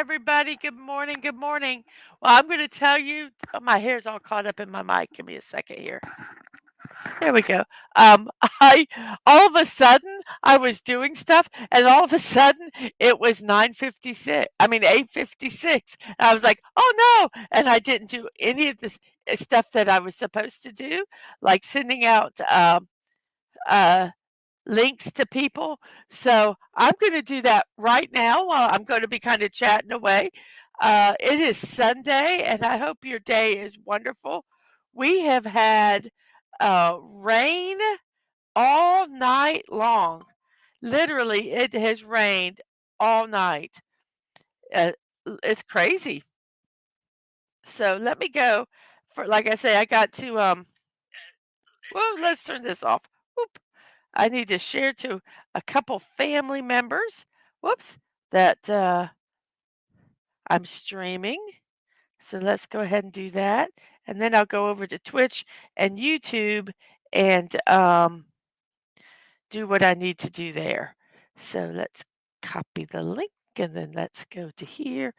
everybody. Good morning. Good morning. Well, I'm going to tell you, oh, my hair's all caught up in my mic. Give me a second here. There we go. Um, I all of a sudden I was doing stuff, and all of a sudden it was 9:56. I mean 8:56. And I was like, "Oh no!" And I didn't do any of this stuff that I was supposed to do, like sending out uh links to people. So I'm going to do that right now while I'm going to be kind of chatting away. It is Sunday, and I hope your day is wonderful. We have had rain all night long. Literally, it has rained all night. Uh, it's crazy. So let me go. For like I say, I got to Well, let's turn this off. Whoop. I need to share to a couple family members. Whoops. That I'm streaming. So let's go ahead and do that. And then I'll go over to Twitch and YouTube and do what I need to do there. So let's copy the link and then let's go to here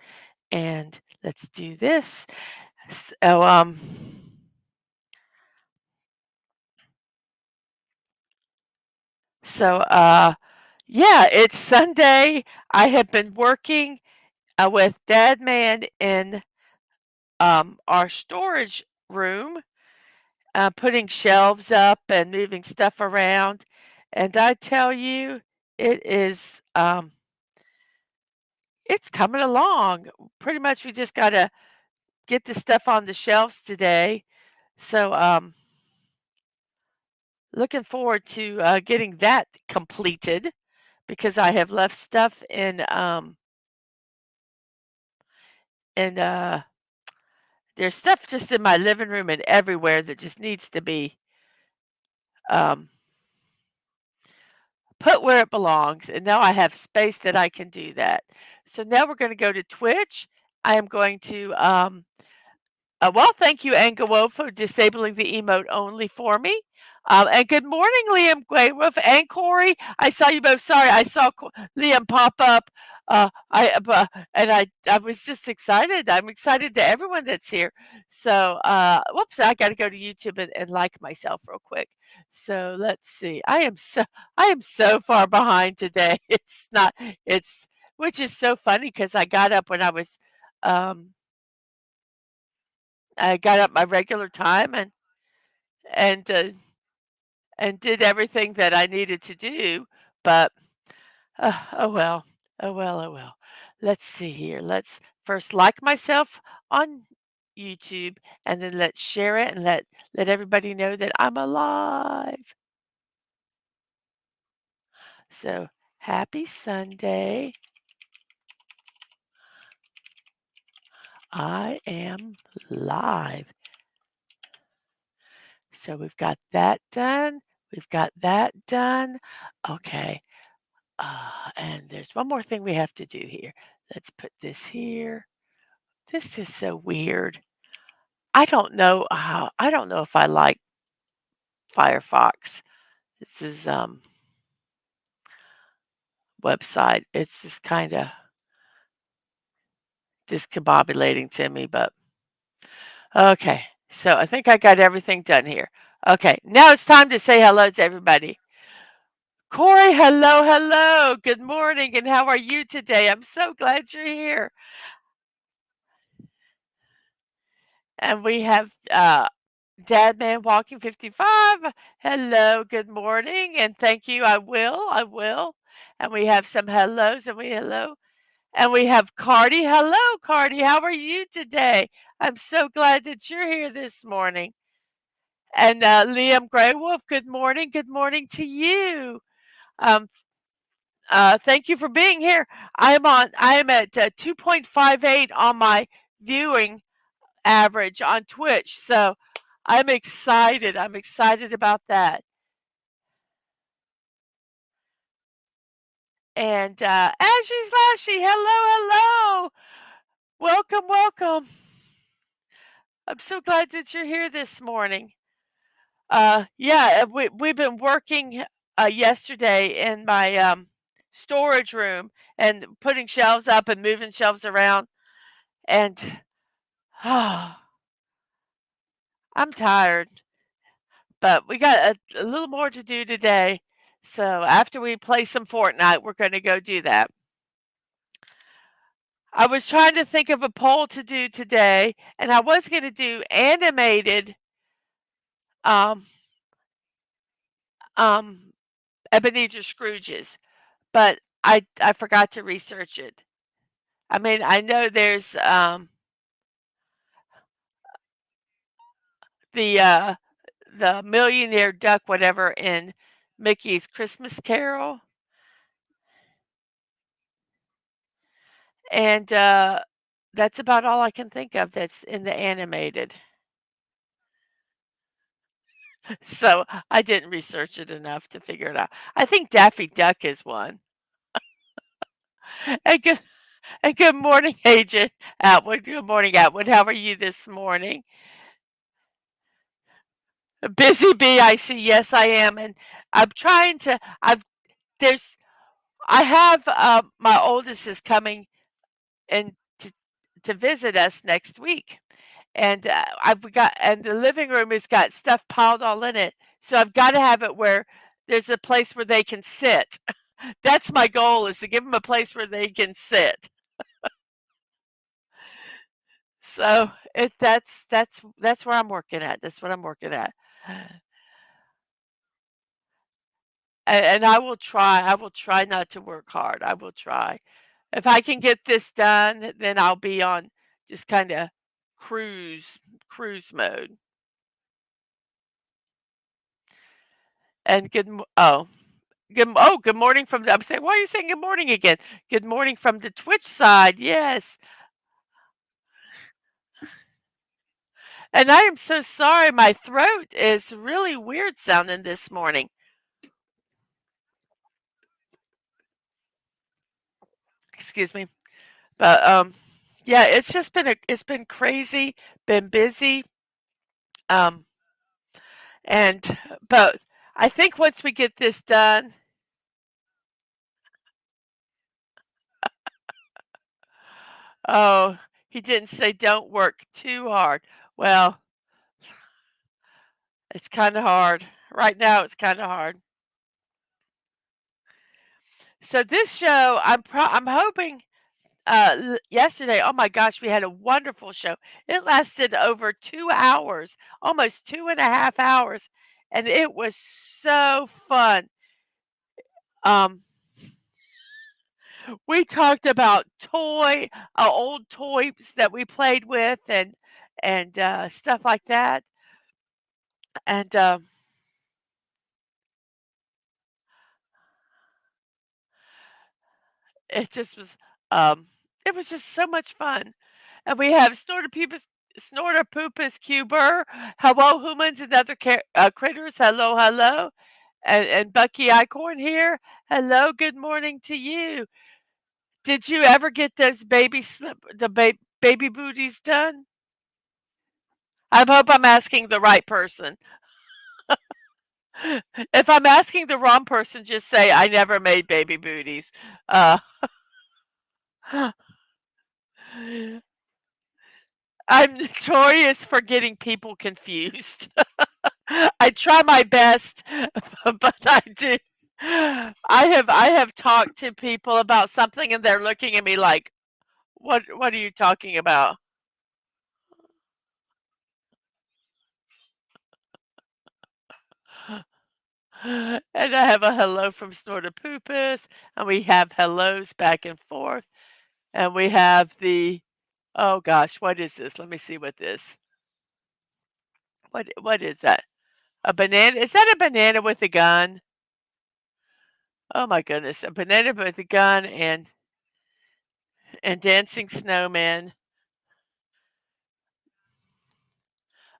and let's do this. So so yeah, it's Sunday. I have been working with Dadman in our storage room, putting shelves up and moving stuff around. And I tell you, it is it's coming along. Pretty much we just gotta get the stuff on the shelves today. So looking forward to getting that completed because I have left stuff in there's stuff just in my living room and everywhere that just needs to be um put where it belongs, and now I have space that I can do that. So now we're gonna go to Twitch. I am going to, well, thank you, Angelo, for disabling the emote only for me. And good morning, Liam Graywolf and Corey. I saw you both. Sorry, I saw Liam pop up. And I was just excited. I'm excited to everyone that's here. So, whoops, I got to go to YouTube and like myself real quick. So let's see. I am so far behind today. It's not. It's which is so funny because um I got up my regular time and uh, and did everything that I needed to do, but oh well, oh well, oh well. Let's see here. Let's first like myself on YouTube, and then let's share it and let everybody know that I'm alive. So happy Sunday. I am live. So we've got that done. We've got that done. Okay. And there's one more thing we have to do here. Let's put this here. This is so weird. I don't know if I like Firefox. This is website. It's just kind of discombobulating to me, but okay. So I think I got everything done here. Okay, now it's time to say hello to everybody. Corey, hello, hello. Good morning, and how are you today? I'm so glad you're here. And we have DadmanWalking55. Hello, good morning, and thank you. I will. And we have some hellos, and we have Cardi. Hello, Cardi. How are you today? I'm so glad that you're here this morning. And Liam Graywolf, good morning. Good morning to you. Um, thank you for being here. I am at 2.58 on my viewing average on Twitch. So I'm excited. I'm excited about that. And Ashley Slashy, hello, hello. Welcome, welcome. I'm so glad that you're here this morning. Yeah, we've been working yesterday in my storage room and putting shelves up and moving shelves around, and I'm tired, but we got a little more to do today. So after we play some Fortnite, we're gonna go do that. I was trying to think of a poll to do today, and I was gonna do animated, um, um, Ebenezer Scrooges, but I forgot to research it. I mean, I know there's, the, uh, the millionaire duck, whatever, in Mickey's Christmas Carol, and, that's about all I can think of that's in the animated. So, I didn't research it enough to figure it out. I think Daffy Duck is one. And good and good morning, Agent Atwood. Good morning, Atwood. How are you this morning? Busy bee, I see. Yes, I am, and I'm trying to there's I have, my oldest is coming in to visit us next week, and, I've got and the living room has got stuff piled all in it, so I've gotta have it where there's a place where they can sit. That's my goal, is to give them a place where they can sit. So, that's where I'm working at, that's what I'm working at. And I will try not to work hard, I will try. If I can get this done, then I'll be on just kinda cruise mode. And good morning from the I'm saying, "Why are you saying good morning again?" Good morning from the Twitch side, yes. And I am so sorry, my throat is really weird sounding this morning. Excuse me. But, yeah, it's just it's been crazy, been busy, um, and but I think once we get this done. Oh, he didn't say don't work too hard. Well, it's kinda hard. Right now, it's kinda hard. So this show, I'm hoping, yesterday, oh my gosh, we had a wonderful show. It lasted over 2 hours, almost 2.5 hours, and it was so fun. Um, we talked about old toys that we played with and stuff like that, and, it just was, um, it was just so much fun. And we have Snorterpupus Cuber, hello humans and other critters, hello, hello, and Bucky Icorn here, hello, good morning to you. Did you ever get those baby booties done? I hope I'm asking the right person. If I'm asking the wrong person, just say I never made baby booties. Uh, I'm notorious for getting people confused. I try my best, but I do. I have talked to people about something and they're looking at me like, what are you talking about?" And I have a hello from Snortopoopus, and we have hellos back and forth, and we have oh gosh, what is this? Let me see what this what is that? A banana? Is that a banana with a gun? Oh my goodness, a banana with a gun and dancing snowman.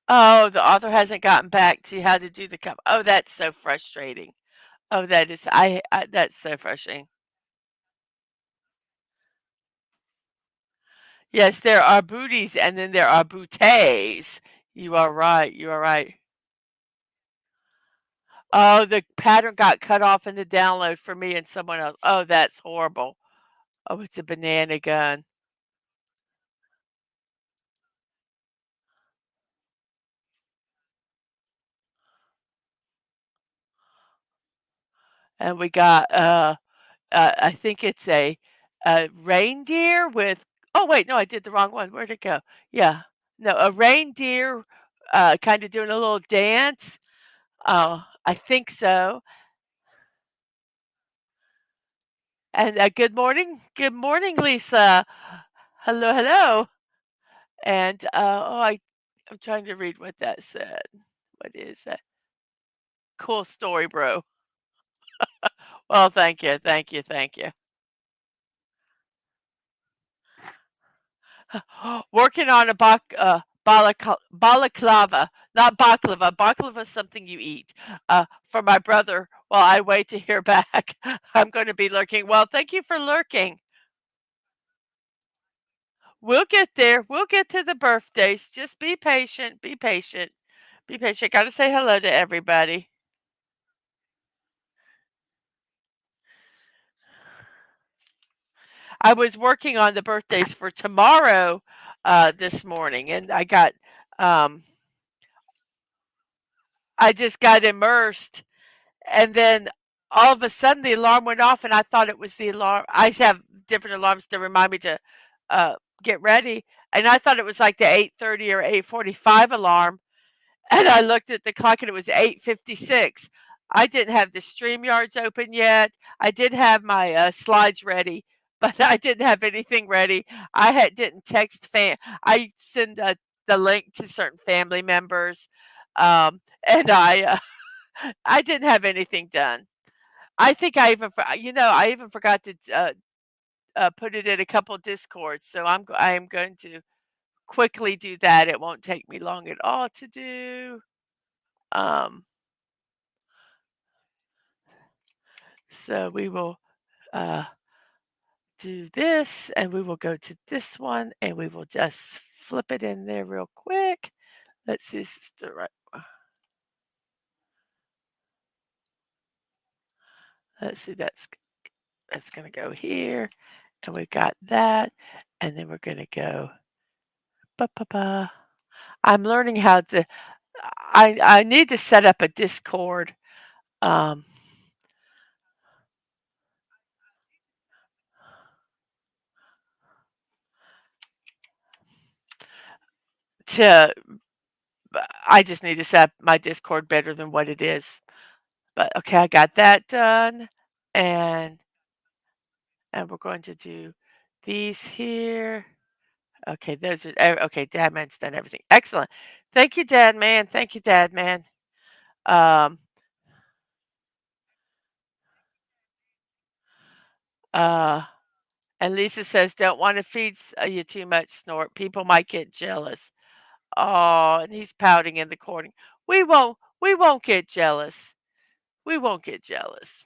Oh, the author hasn't gotten back to how to do the cup. Oh, that's so frustrating. Oh, that is I that's so frustrating. Yes, there are booties and then there are bouteilles. You are right, you are right. Oh, the pattern got cut off in the download for me and someone else. Oh, that's horrible. Oh, it's a banana gun. And we got, I think it's a reindeer with oh, wait, no, I did the wrong one. Where'd it go? Yeah. No, a reindeer, kinda doing a little dance. I think so. And, good morning, Lisa. Hello, hello. And, I'm trying to read what that said. What is that? Cool story, bro. Well, thank you, thank you, thank you. Working on a balaclava, not baklava. Baklava is something you eat. For my brother, while I wait to hear back, I'm going to be lurking. Well, thank you for lurking. We'll get there. We'll get to the birthdays. Just be patient. Be patient. Be patient. Got to say hello to everybody. I was working on the birthdays for tomorrow this morning, and um, I just got immersed. And then all of a sudden the alarm went off and I thought it was the alarm. I have different alarms to remind me to uh, get ready. And I thought it was like the 8:30 or 8:45 alarm. And I looked at the clock and it was 8:56. I didn't have the StreamYards open yet. I did have my slides ready, but I didn't have anything ready. Didn't text I send the link to certain family members, and I didn't have anything done. I think I even forgot to put it in a couple discords. So I am going to quickly do that. It won't take me long at all to do. Um, so we will uh, do this, and we will go to this one, and we will just flip it in there real quick. Let's see, this is the right. Let's see, that's going to go here, and we've got that, and then we're going to go. Ba, ba, ba. I'm learning how to I need to set up a Discord, um, to I just need to set up my Discord better than what it is. But, okay, I got that done, and we're going to do these here. Okay, those are okay, Dadman's done everything. Excellent. Thank you, Dadman. Thank you, Dadman. Um, uh, and Lisa says, "Don't wanna feed you too much, Snort. People might get jealous." Oh, and he's pouting in the corner. We won't get jealous. We won't get jealous.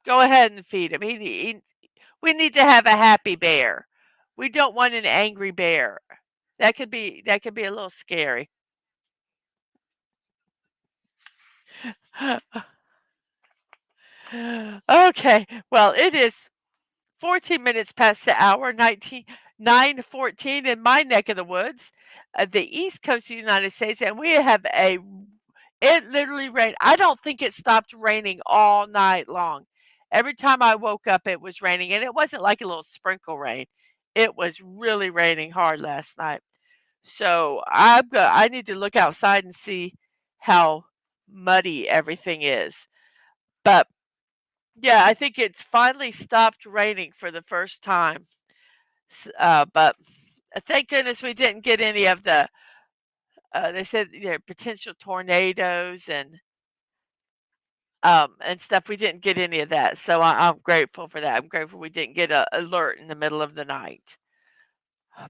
Go ahead and feed him. We need to have a happy bear. We don't want an angry bear. That could be a little scary. Okay. Well, it is 14 minutes past the hour, 9:14 in my neck of the woods, the East Coast of the United States, and we have it literally rained. I don't think it stopped raining all night long. Every time I woke up, it was raining, and it wasn't like a little sprinkle rain. It was really raining hard last night. So I need to look outside and see how muddy everything is. But yeah, I think it's finally stopped raining for the first time. But thank goodness we didn't get any of they said there are potential tornadoes and stuff. We didn't get any of that. So I'm grateful for that. I'm grateful we didn't get a alert in the middle of the night.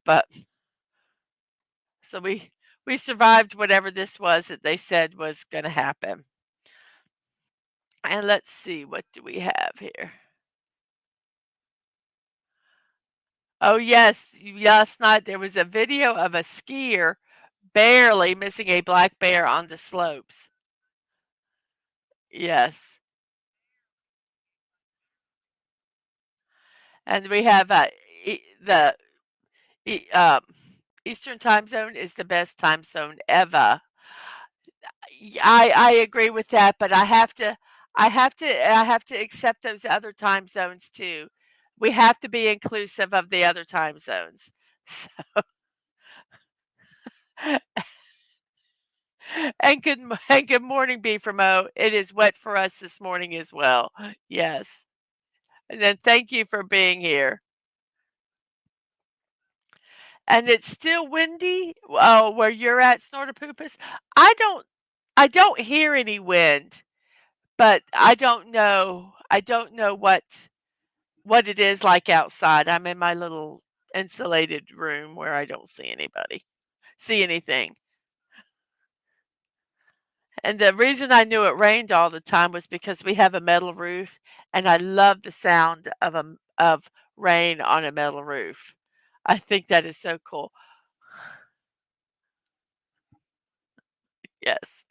But so we survived whatever this was that they said was going to happen. And let's see, what do we have here? Oh yes, last night there was a video of a skier barely missing a black bear on the slopes. Yes. And we have, the Eastern time zone is the best time zone ever. I agree with that, but I have to accept those other time zones too. We have to be inclusive of the other time zones. And good morning, B from O. It is wet for us this morning as well. Yes. And then thank you for being here. And it's still windy, where you're at, Snorterpoopus? I don't I don't hear any wind, but I don't know what it is like outside. I'm in my little insulated room where I don't see anything. And the reason I knew it rained all the time was because we have a metal roof, and I love the sound of rain on a metal roof. I think that is so cool. Yes.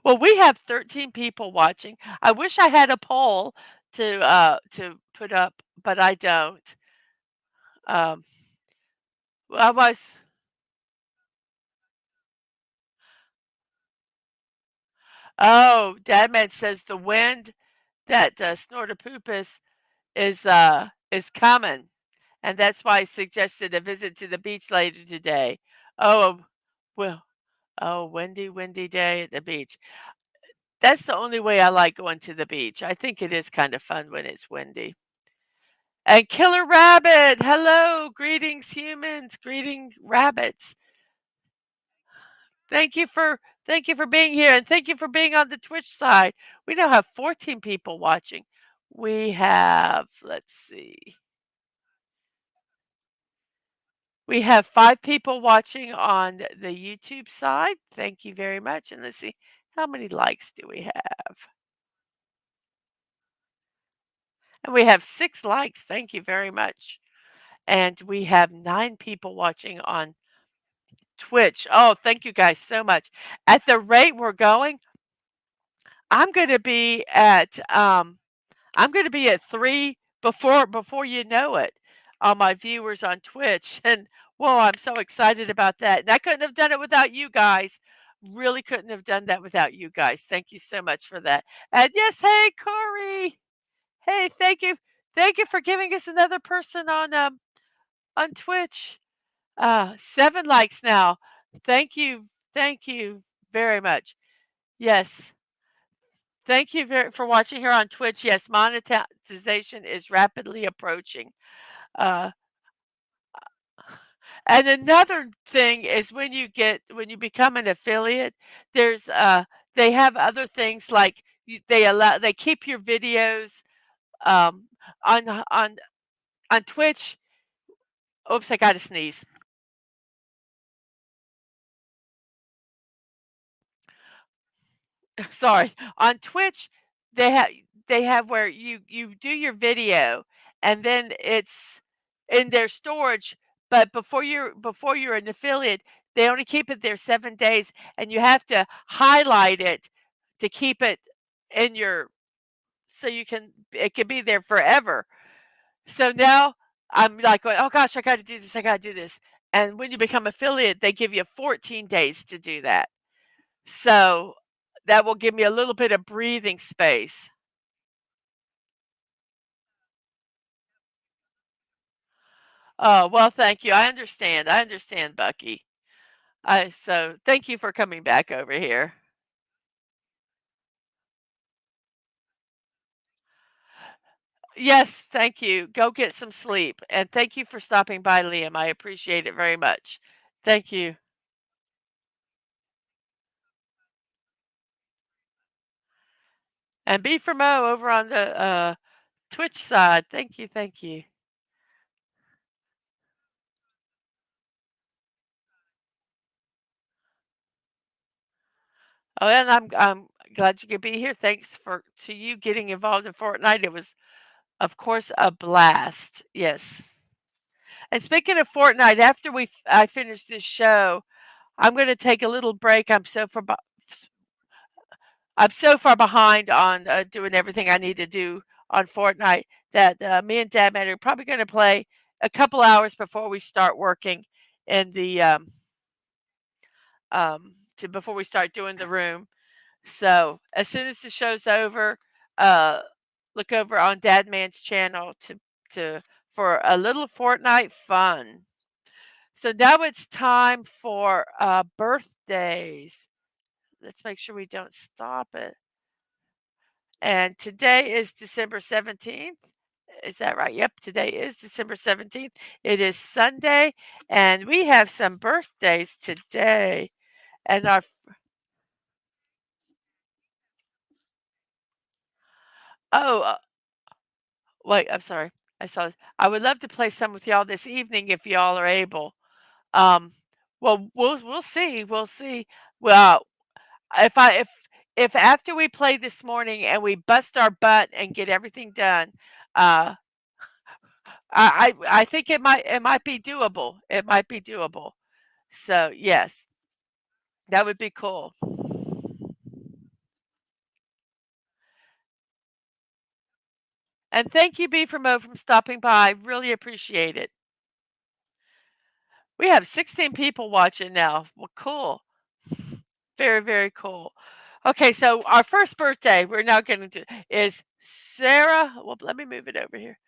Well, we have 13 people watching. I wish I had a poll to put up, but I don't. Um, I was Oh, Dadman says the wind that, Snorterpoopus is coming, and that's why I suggested a visit to the beach later today. Oh, well, oh, windy, windy day at the beach. That's the only way I like going to the beach. I think it is kind of fun when it's windy. And Killer Rabbit, hello, greetings humans, greeting rabbits. Thank you for thank you for being here, and thank you for being on the Twitch side. We now have 14 people watching. We have, let's see. We have 5 people watching on the YouTube side. Thank you very much. And let's see, how many likes do we have? And we have 6 likes. Thank you very much. And we have 9 people watching on Twitch. Oh, thank you guys so much. At the rate we're going, I'm gonna be at I'm gonna be at 3 before you know it on my viewers on Twitch. And whoa, I'm so excited about that. And I couldn't have done it without you guys. Really couldn't have done that without you guys. Thank you so much for that. And yes, hey Corey. Hey, thank you. Thank you for giving us another person on Twitch. 7 likes now. Thank you. Thank you very much. Yes. Thank you for watching here on Twitch. Yes, monetization is rapidly approaching. Uh, and another thing is when you become an affiliate, there's they have other things like they keep your videos um, on on on Twitch. Oops, I got to sneeze. Sorry. On Twitch, they have they have where you do your video and then it's in their storage, but before you're an affiliate, they only keep it there 7 days and you have to highlight it to keep it in your so you can it can be there forever. So now I'm like going, "Oh gosh, I got to do this. I got to do this." And when you become affiliate, they give you 14 days to do that. So, that will give me a little bit of breathing space. Oh, well, thank you. I understand, Bucky. So thank you for coming back over here. Yes, thank you. Go get some sleep, and thank you for stopping by, Liam. I appreciate it very much. Thank you. And B for Mo over on the, Twitch side. Thank you, thank you. Oh, and I'm glad you could be here. Thanks for to you getting involved in Fortnite. It was, of course, a blast. Yes. And speaking of Fortnite, after I finish this show, I'm gonna take a little break. I'm so for I'm so far behind on, doing everything I need to do on Fortnite that, me and Dad man are probably gonna play a couple hours before we start working in the, to before we start doing the room. So, as soon as the show's over, uh, look over on Dad Man's channel to for a little Fortnite fun. So now it's time for, birthdays. Let's make sure we don't stop it. And today is December 17th. Is that right? Yep, today is December 17th. It is Sunday, and we have some birthdays today. And our oh, wait, I'm sorry. I would love to play some with y'all this evening if y'all are able. Um, well, we'll see. We'll see. Well, if I if after we play this morning and we bust our butt and get everything done, uh, I think it might be doable. It might be doable. So yes, that would be cool. And thank you, B for Mo, from stopping by. Really appreciate it. We have 16 people watching now. Well, cool. Very, very cool. Okay, so our first birthday we're now getting to is Sarah. Well, let me move it over here.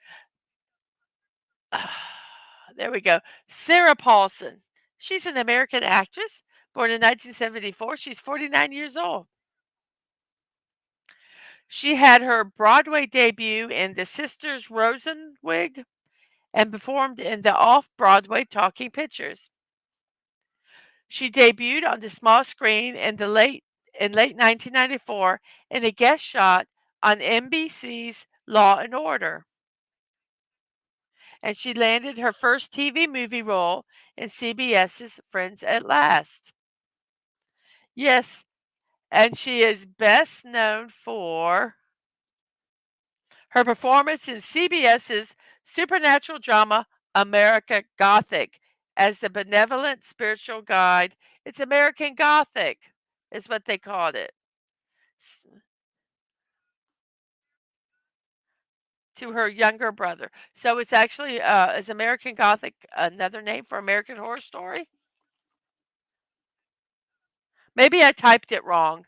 There we go. Sarah Paulson. She's an American actress, born in 1974. She's 49 years old. She had her Broadway debut in The Sisters Rosenwig and performed in the off-Broadway Talking Pictures. She debuted on the small screen in late 1994 in a guest shot on NBC's Law and Order, and she landed her first TV movie role in CBS's Friends at Last. Yes, and she is best known for her performance in CBS's supernatural drama America Gothic as the benevolent spiritual guide. It's American Gothic, is what they called it. s- to her younger brother. So it's actually is American Gothic another name for American Horror Story? Maybe I typed it wrong.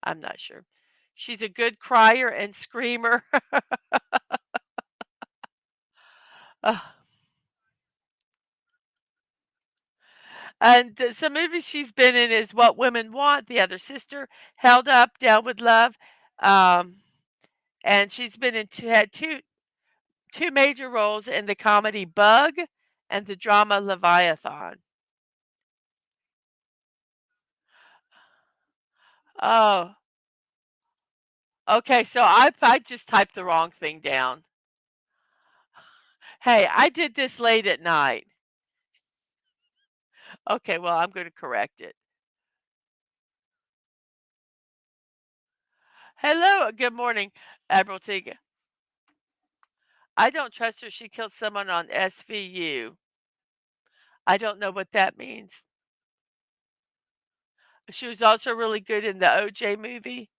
I'm not sure. She's a good crier and screamer. Uh, and some movies she's been in is What Women Want, The Other Sister, Held Up, Down with Love, um, and she's been in had two major roles in the comedy Bug and the drama Leviathan. Oh, okay. So I just typed the wrong thing down. Hey, I did this late at night. Okay, well, I'm going to correct it. Hello, good morning, Admiralty. I don't trust her. She killed someone on SVU. I don't know what that means. She was also really good in the OJ movie.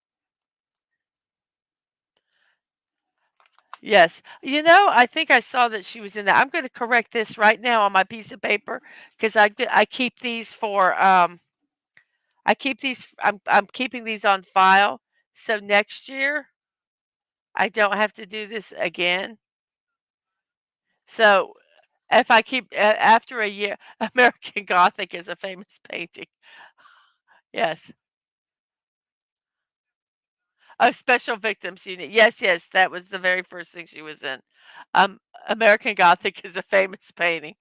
Yes. You know, I think I saw that she was in that. I'm going to correct this right now on my piece of paper because I keep these for I'm keeping these on file. So next year I don't have to do this again. So if I keep after a year, American Gothic is a famous painting. Yes. Oh, Special Victims Unit. Yes, yes, that was the very first thing she was in. Um, American Gothic is a famous painting.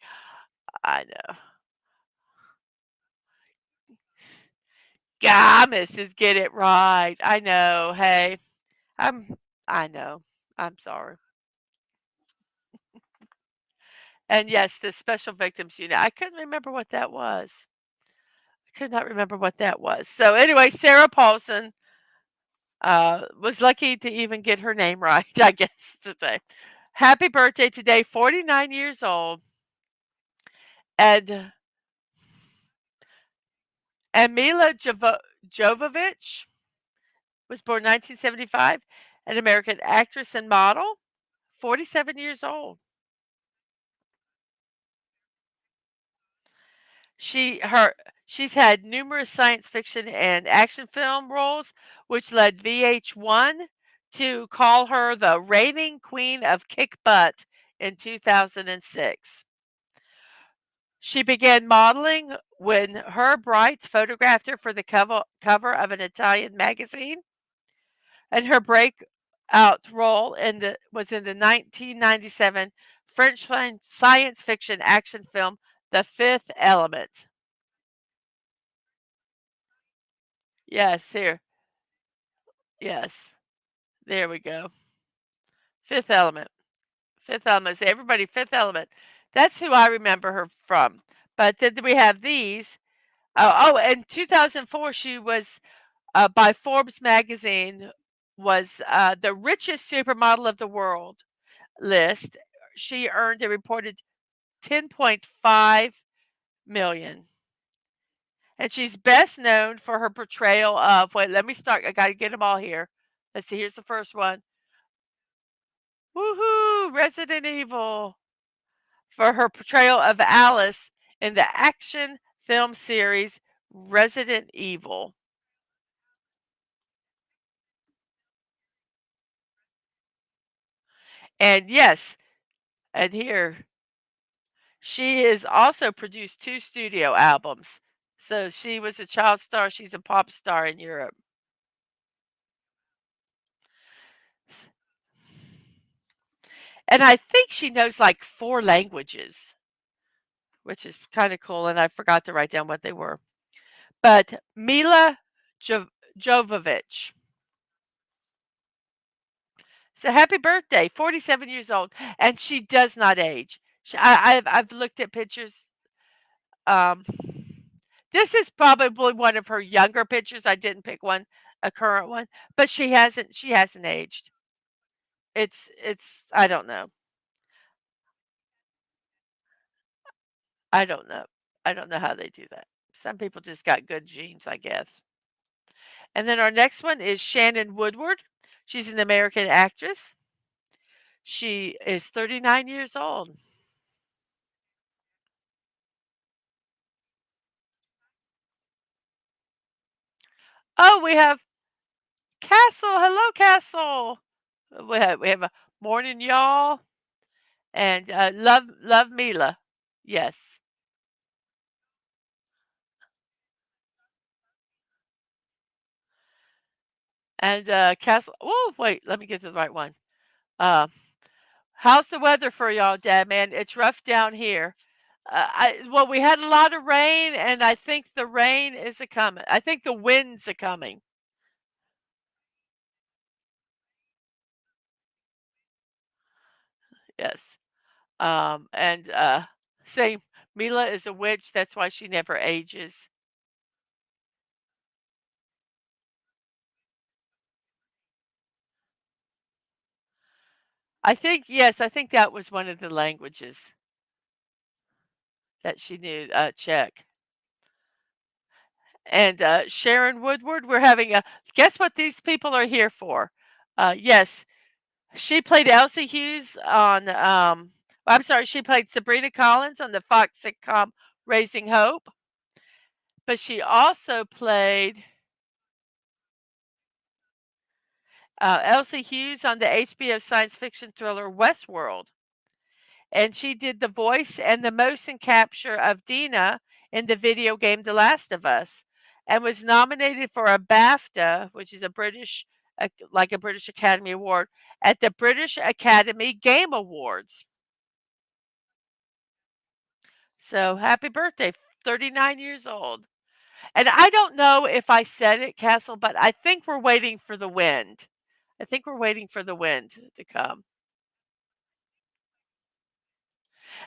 I know. God, Mrs. Get it right. I know. Hey, I'm. I know. I'm sorry. And yes, the Special Victims Unit. I couldn't remember what that was. I could not remember what that was. So anyway, Sarah Paulson was lucky to even get her name right, I guess today. Happy birthday today, 49 years old. And Mila Jovovich was born 1975, an American actress and model, 47 years old. She her she's had numerous science fiction and action film roles, which led VH1 to call her the reigning queen of kick butt in 2006. She began modeling when her brides photographed her for the cover of an Italian magazine, and her breakout role was in the 1997 French science fiction action film The Fifth Element. Yes, here. Yes. There we go. Fifth Element. Fifth Element. Say everybody, Fifth Element. That's who I remember her from. But then we have these. In 2004, she was by Forbes magazine was the richest supermodel of the world list. She earned a reported 10.5 million. And she's best known for her portrayal of wait, let me start. I got to get them all here. Let's see. Here's the first one. Woohoo! Resident Evil. For her portrayal of Alice in the action film series Resident Evil. And yes, and here, she has also produced 2 studio albums. So she was a child star, she's a pop star in Europe. S And I think she knows, like, 4 languages, which is kinda cool, and I forgot to write down what they were. But Mila Jovovich. So happy birthday, 47 years old, and she does not age. I've looked at pictures. Um, this is probably one of her younger pictures. I didn't pick one, a current one, but she hasn't aged. It's I don't know. I don't know. I don't know how they do that. Some people just got good genes, I guess. And then our next one is Shannon Woodward. She's an American actress. She is 39 years old. Oh, we have Castle. Hello, Castle. We have a morning, y'all, and love Mila. Yes, and Castle. Oh, wait, let me get to the right one. Uh, how's the weather for y'all, Dad? Man, it's rough down here. We had a lot of rain, and I think the rain is a coming. I think the winds are coming. Yes, and same. Mila is a witch. That's why she never ages. I think yes. I think that was one of the languages that she knew. Czech. And Sharon Woodward. We're having a guess what these people are here for. Yes, she played Elsie Hughes on. I'm sorry, she played Sabrina Collins on the Fox sitcom Raising Hope, but she also played Elsie Hughes on the HBO science fiction thriller Westworld. And she did the voice and the motion capture of Dina in the video game The Last of Us, and was nominated for a BAFTA, which is a like a British Academy Award, at the British Academy Game Awards. So happy birthday, 39 years old. And I don't know if I said it, Castle, but I think we're waiting for the wind. I think we're waiting for the wind to come.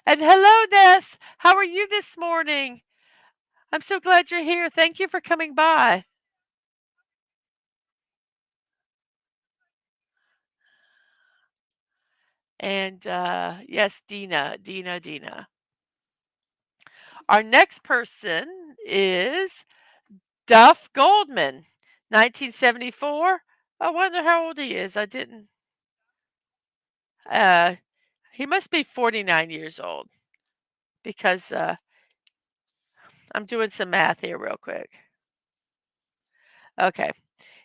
And hello, Ness. How are you this morning? I'm so glad you're here. Thank you for coming by. And yes, Dina. Our next person is Duff Goldman, 1974. I wonder how old he is. I didn't. Uh, he must be 49 years old because I'm doing some math here real quick. Okay.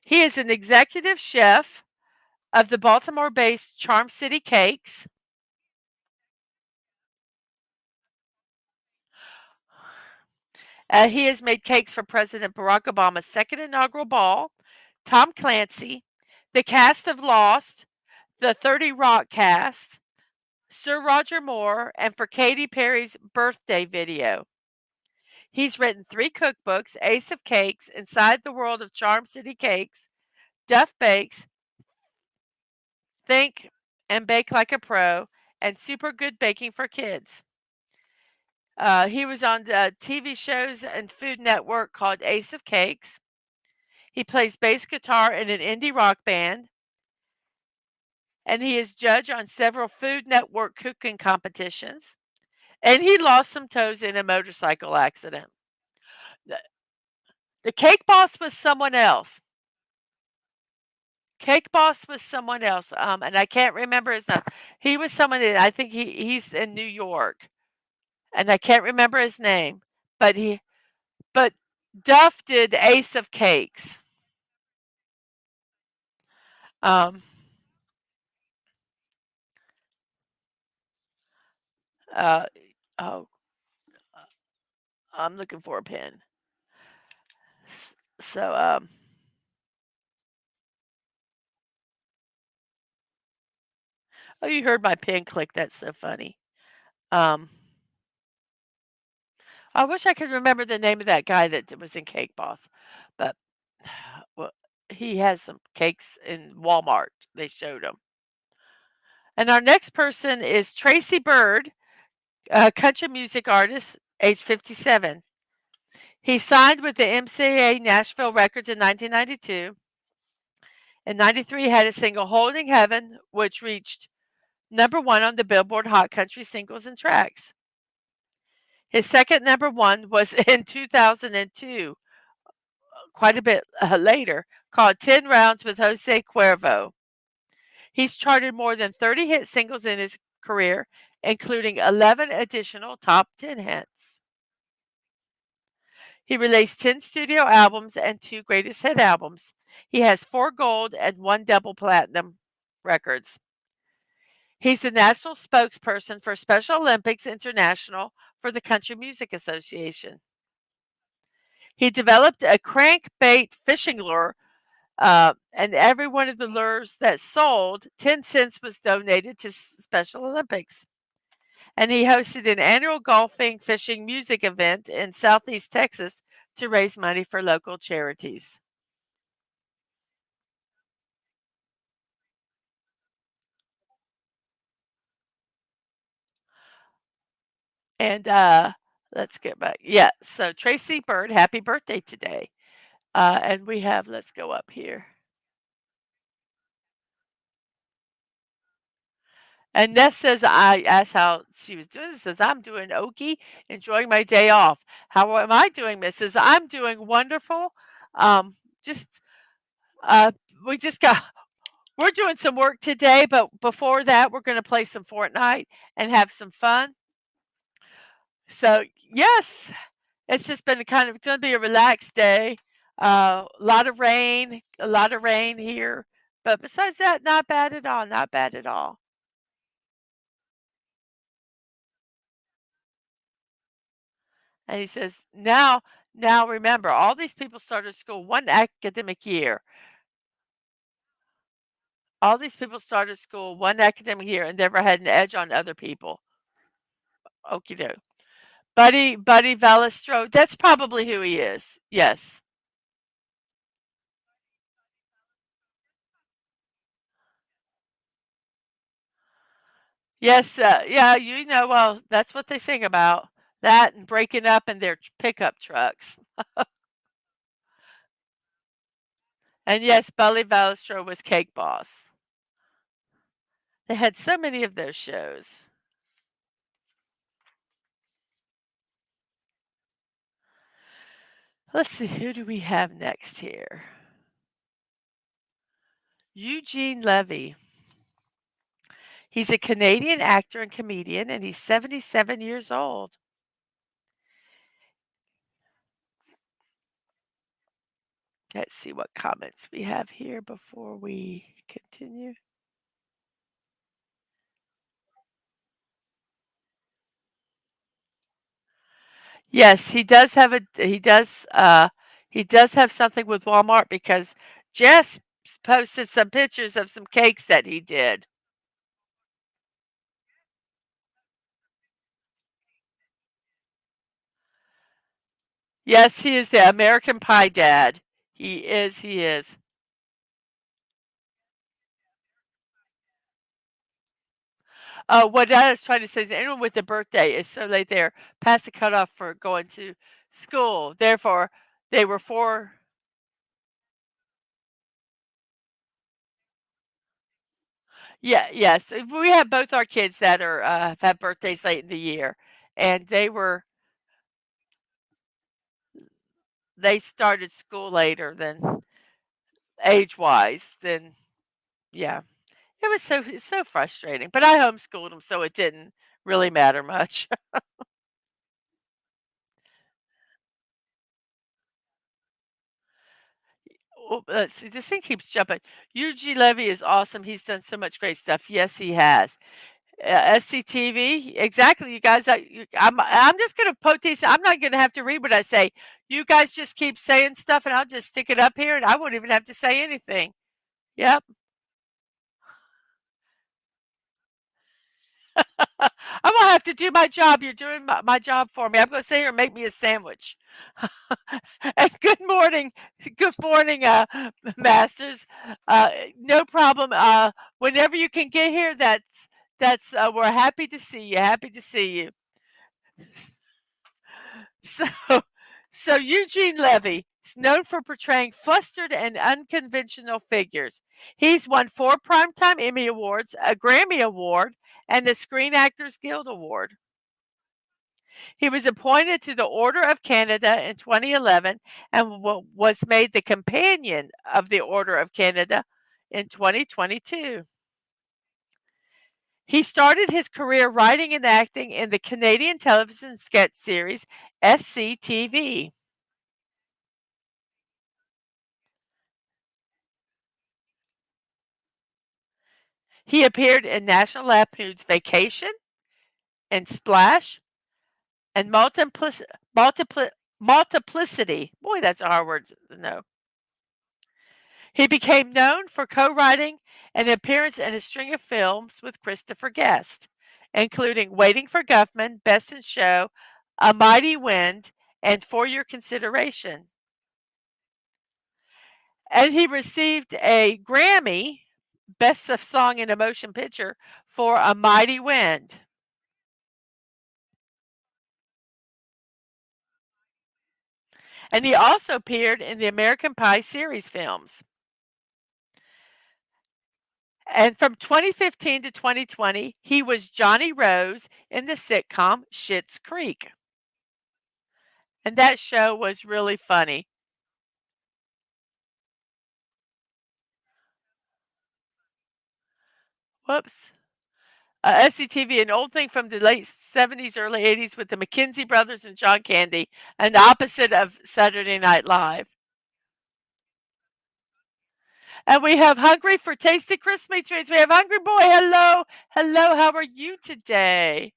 He is an executive chef of the Baltimore-based Charm City Cakes. He has made cakes for President Barack Obama's second inaugural ball, Tom Clancy, the cast of Lost, the 30 Rock cast, Sir Roger Moore, and for Katy Perry's birthday video. He's written 3 cookbooks: Ace of Cakes, Inside the World of Charm City Cakes, Duff Bakes, Think and Bake Like a Pro, and Super Good Baking for Kids. He was on the TV shows and Food Network called Ace of Cakes. He plays bass guitar in an indie rock band, and he is judged on several Food Network cooking competitions. And he lost some toes in a motorcycle accident. The, the Cake Boss was someone else. Cake Boss was someone else, and I can't remember his name. He was someone that I think he's in New York, and I can't remember his name, but but Duff did Ace of Cakes. Um, uh, oh, I'm looking for a pen. So, oh, you heard my pen click. That's so funny. Um, I wish I could remember the name of that guy that was in Cake Boss, but well, he has some cakes in Walmart. They showed him. And our next person is Tracy Bird, a country music artist, age 57. He signed with the MCA Nashville Records in 1992. In 93, had a single Holding Heaven, which reached #1 on the Billboard Hot Country Singles and Tracks. His second #1 was in 2002, quite a bit later, called 10 Rounds with Jose Cuervo. He's charted more than 30 hit singles in his career, including 11 additional top 10 hits. He released 10 studio albums and 2 greatest hit albums. He has 4 gold and 1 double platinum records. He's the national spokesperson for Special Olympics International for the Country Music Association. He developed a crankbait fishing lure, and every one of the lures that sold, 10 cents was donated to Special Olympics. And he hosted an annual golfing, fishing, music event in Southeast Texas to raise money for local charities. And let's get back. Yeah, so Tracy Bird, happy birthday today. And we have, let's go up here. And Ness says, I asked how she was doing. Says, I'm doing okie, enjoying my day off. How am I doing, Mrs.? I'm doing wonderful. Just, uh, we just got, we're doing some work today, but before that, we're going to play some Fortnite and have some fun. So, yes, it's just been it's going to be a relaxed day. A lot of rain here. But besides that, not bad at all. Not bad at all. And he says, now remember, all these people started school one academic year. All these people started school one academic year and never had an edge on other people. Okie doke. Buddy Valestro, that's probably who he is. Yes. Yes, yeah, well, that's what they sing about. That and breaking up in their pickup trucks. And yes, Bully Valestro was Cake Boss. They had so many of those shows. Let's see, who do we have next here? Eugene Levy. He's a Canadian actor and comedian, and he's 77 years old. Let's see what comments we have here before we continue. Yes, he does have something with Walmart because Jess posted some pictures of some cakes that he did. Yes, he is the American Pie Dad. He is. What I was trying to say is anyone with a birthday is so late they're past the cutoff for going to school. Therefore, they were 4. Yeah, yes. We have both our kids that are have had birthdays late in the year, and they started school later than age-wise. Then yeah, it was so frustrating. But I homeschooled them, so it didn't really matter much. Well, let's see. This thing keeps jumping. Eugene Levy is awesome. He's done so much great stuff. Yes, he has. SCTV, exactly. You guys, I'm just gonna post these. I'm not gonna have to read what I say. You guys just keep saying stuff, and I'll just stick it up here, and I won't even have to say anything. Yep. I'm gonna have to do my job. You're doing my job for me. I'm gonna say here, make me a sandwich. And good morning, masters. No problem. Whenever you can get here, that's we're happy to see you. Happy to see you. So, so Eugene Levy is known for portraying flustered and unconventional figures. He's won 4 Primetime Emmy Awards, a Grammy Award, and the Screen Actors Guild Award. He was appointed to the Order of Canada in 2011 and was made the Companion of the Order of Canada in 2022. He started his career writing and acting in the Canadian television sketch series SCTV. He appeared in National Lampoon's Vacation and Splash and Multiplicity. Boy, that's a hard word to know. He became known for co-writing an appearance in a string of films with Christopher Guest, including Waiting for Guffman, Best in Show, A Mighty Wind, and For Your Consideration. And he received a Grammy, Best of Song in a Motion Picture, for A Mighty Wind. And he also appeared in the American Pie series films. And from 2015 to 2020, he was Johnny Rose in the sitcom Schitt's Creek. And that show was really funny. Whoops. SCTV, an old thing from the late 70s, early 80s with the McKenzie brothers and John Candy, and the opposite of Saturday Night Live. And we have Hungry for Tasty Christmas treats. We have Hungry Boy. Hello. Hello. How are you today?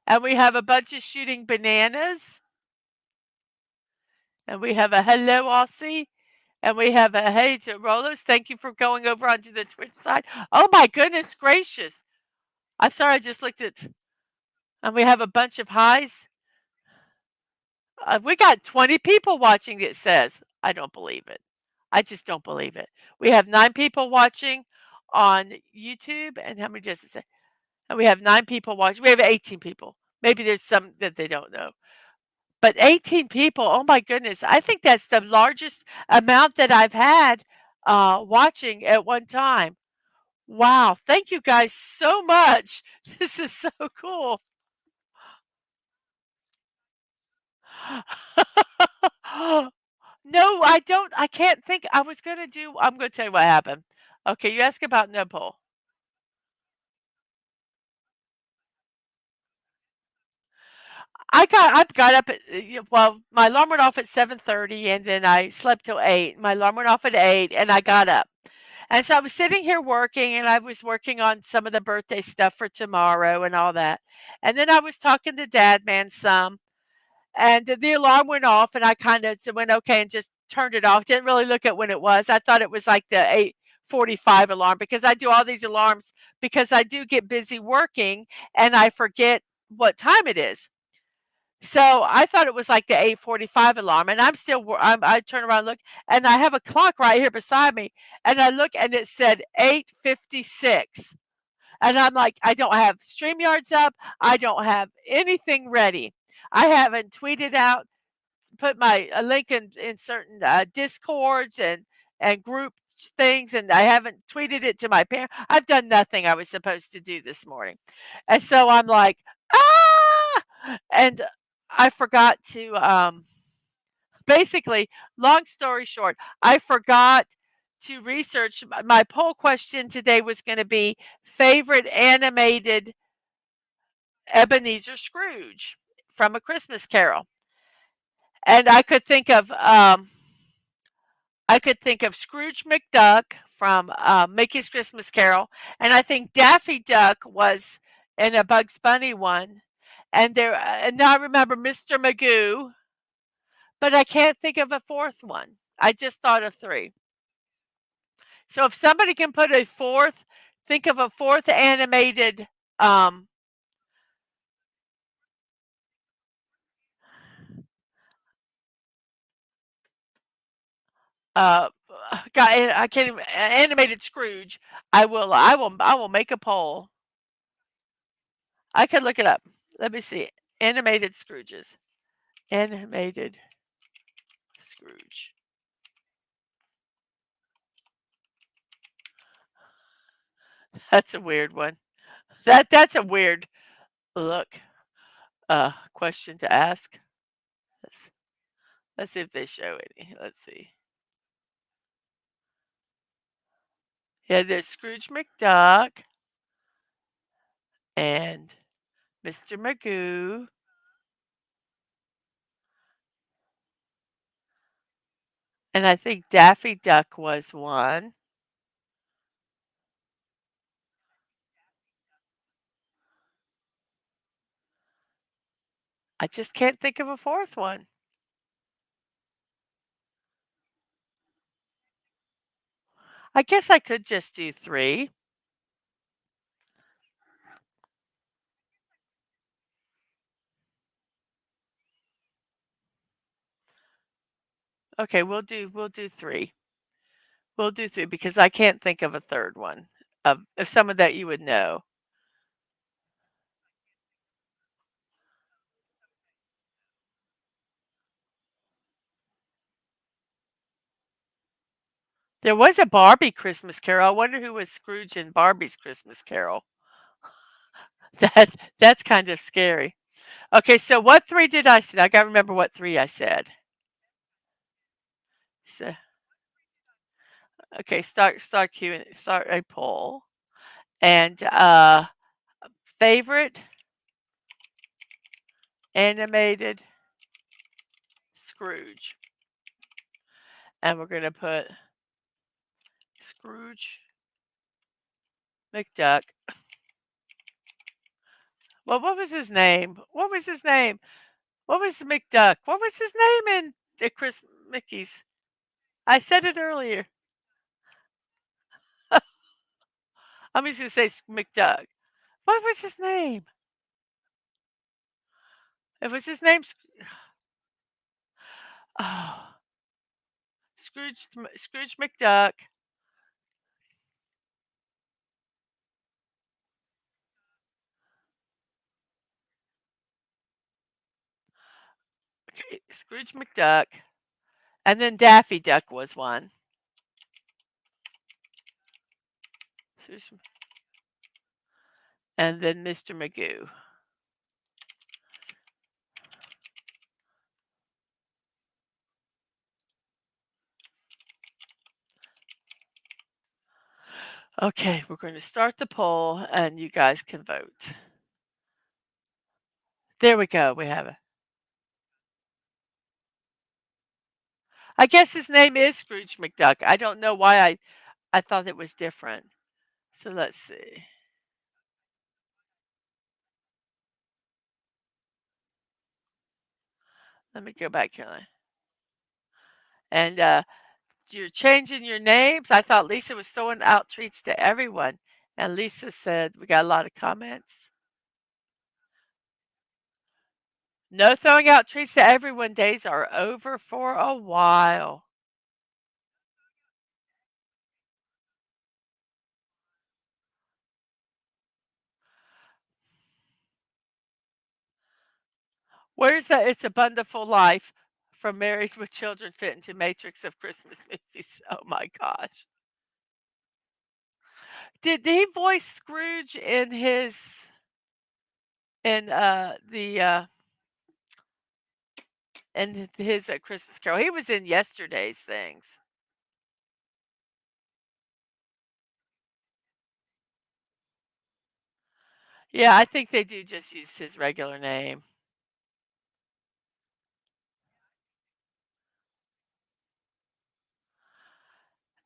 And we have a bunch of shooting bananas. And we have a hello, Aussie. And we have a hey to Rolos. Thank you for going over onto the Twitch side. Oh my goodness gracious. I'm sorry, I just looked at. And we have a bunch of highs. We got 20 people watching, it says. I don't believe it. I just don't believe it. We have 9 people watching on YouTube. And how many does it say? And we have 9 people watching. We have 18 people. Maybe there's some that they don't know. But 18 people, oh my goodness. I think that's the largest amount that I've had watching at one time. Wow. Thank you guys so much. This is so cool. No, I don't. I can't think. I was gonna do. I'm gonna tell you what happened. Okay, you ask about nipple. I got up at well, my alarm went off at 7:30, and then I slept till 8. My alarm went off at 8, and I got up. And so I was sitting here working, and I was working on some of the birthday stuff for tomorrow and all that. And then I was talking to Dad Man some, and the alarm went off, and I kinda went, "Okay," and just turned it off. Didn't really look at when it was. I thought it was like the 8:45 alarm because I do all these alarms because I do get busy working, and I forget what time it is. So I thought it was like the 8:45 alarm, and I'm still I turn around and look, and I have a clock right here beside me, and I look and it said 8:56. And I'm like, I don't have StreamYards up. I don't have anything ready. I haven't tweeted out, put my a link in certain discords and group things, and I haven't tweeted it to my parents. I've done nothing I was supposed to do this morning, and so I'm like, and I forgot to basically. Long story short, I forgot to research. My poll question today was going to be favorite animated Ebenezer Scrooge from A Christmas Carol, and I could think of Scrooge McDuck from Mickey's Christmas Carol, and I think Daffy Duck was in a Bugs Bunny one, and now I remember Mr. Magoo, but I can't think of a fourth one. I just thought of three. So if somebody can put a fourth, think of a fourth animated um, uh, guy, I can't even animated Scrooge. I will make a poll. I could look it up. Let me see. Animated Scrooges. Animated Scrooge. That's a weird one. That's a weird look question to ask. Let's let's see if they show any. Let's see. Yeah, there's Scrooge McDuck and Mr. Magoo. And I think Daffy Duck was one. I just can't think of a fourth one. I guess I could just do three. Okay, we'll do three. We'll do three because I can't think of a third one of someone that you would know. There was a Barbie Christmas Carol. I wonder who was Scrooge in Barbie's Christmas Carol. That's kind of scary. Okay, so what three did I say? I gotta remember what three I said. So, okay, start a poll. And favorite animated Scrooge. And we're gonna put Scrooge McDuck. Well, what was his name? What was his name? What was McDuck? What was his name in the Chris Mickey's? I said it earlier. I'm just gonna say McDuck. What was his name? It was his name. Oh, Scrooge McDuck. Okay, Scrooge McDuck, and then Daffy Duck was one. Scrooge- And then Mr. Magoo. Okay, we're going to start the poll and you guys can vote. There we go. We have it. I guess his name is Scrooge McDuck. I don't know why I thought it was different. So let's see. Let me go back here. And you're changing your names. I thought Lisa was throwing out treats to everyone. And Lisa said, we got a lot of comments. No throwing out treats to everyone. Days are over for a while. Where's that? It's a Wonderful Life from Married with Children fit into Matrix of Christmas movies. Oh my gosh. Did he voice Scrooge in his in his Christmas Carol? He was in yesterday's things. Yeah, I think they do just use his regular name.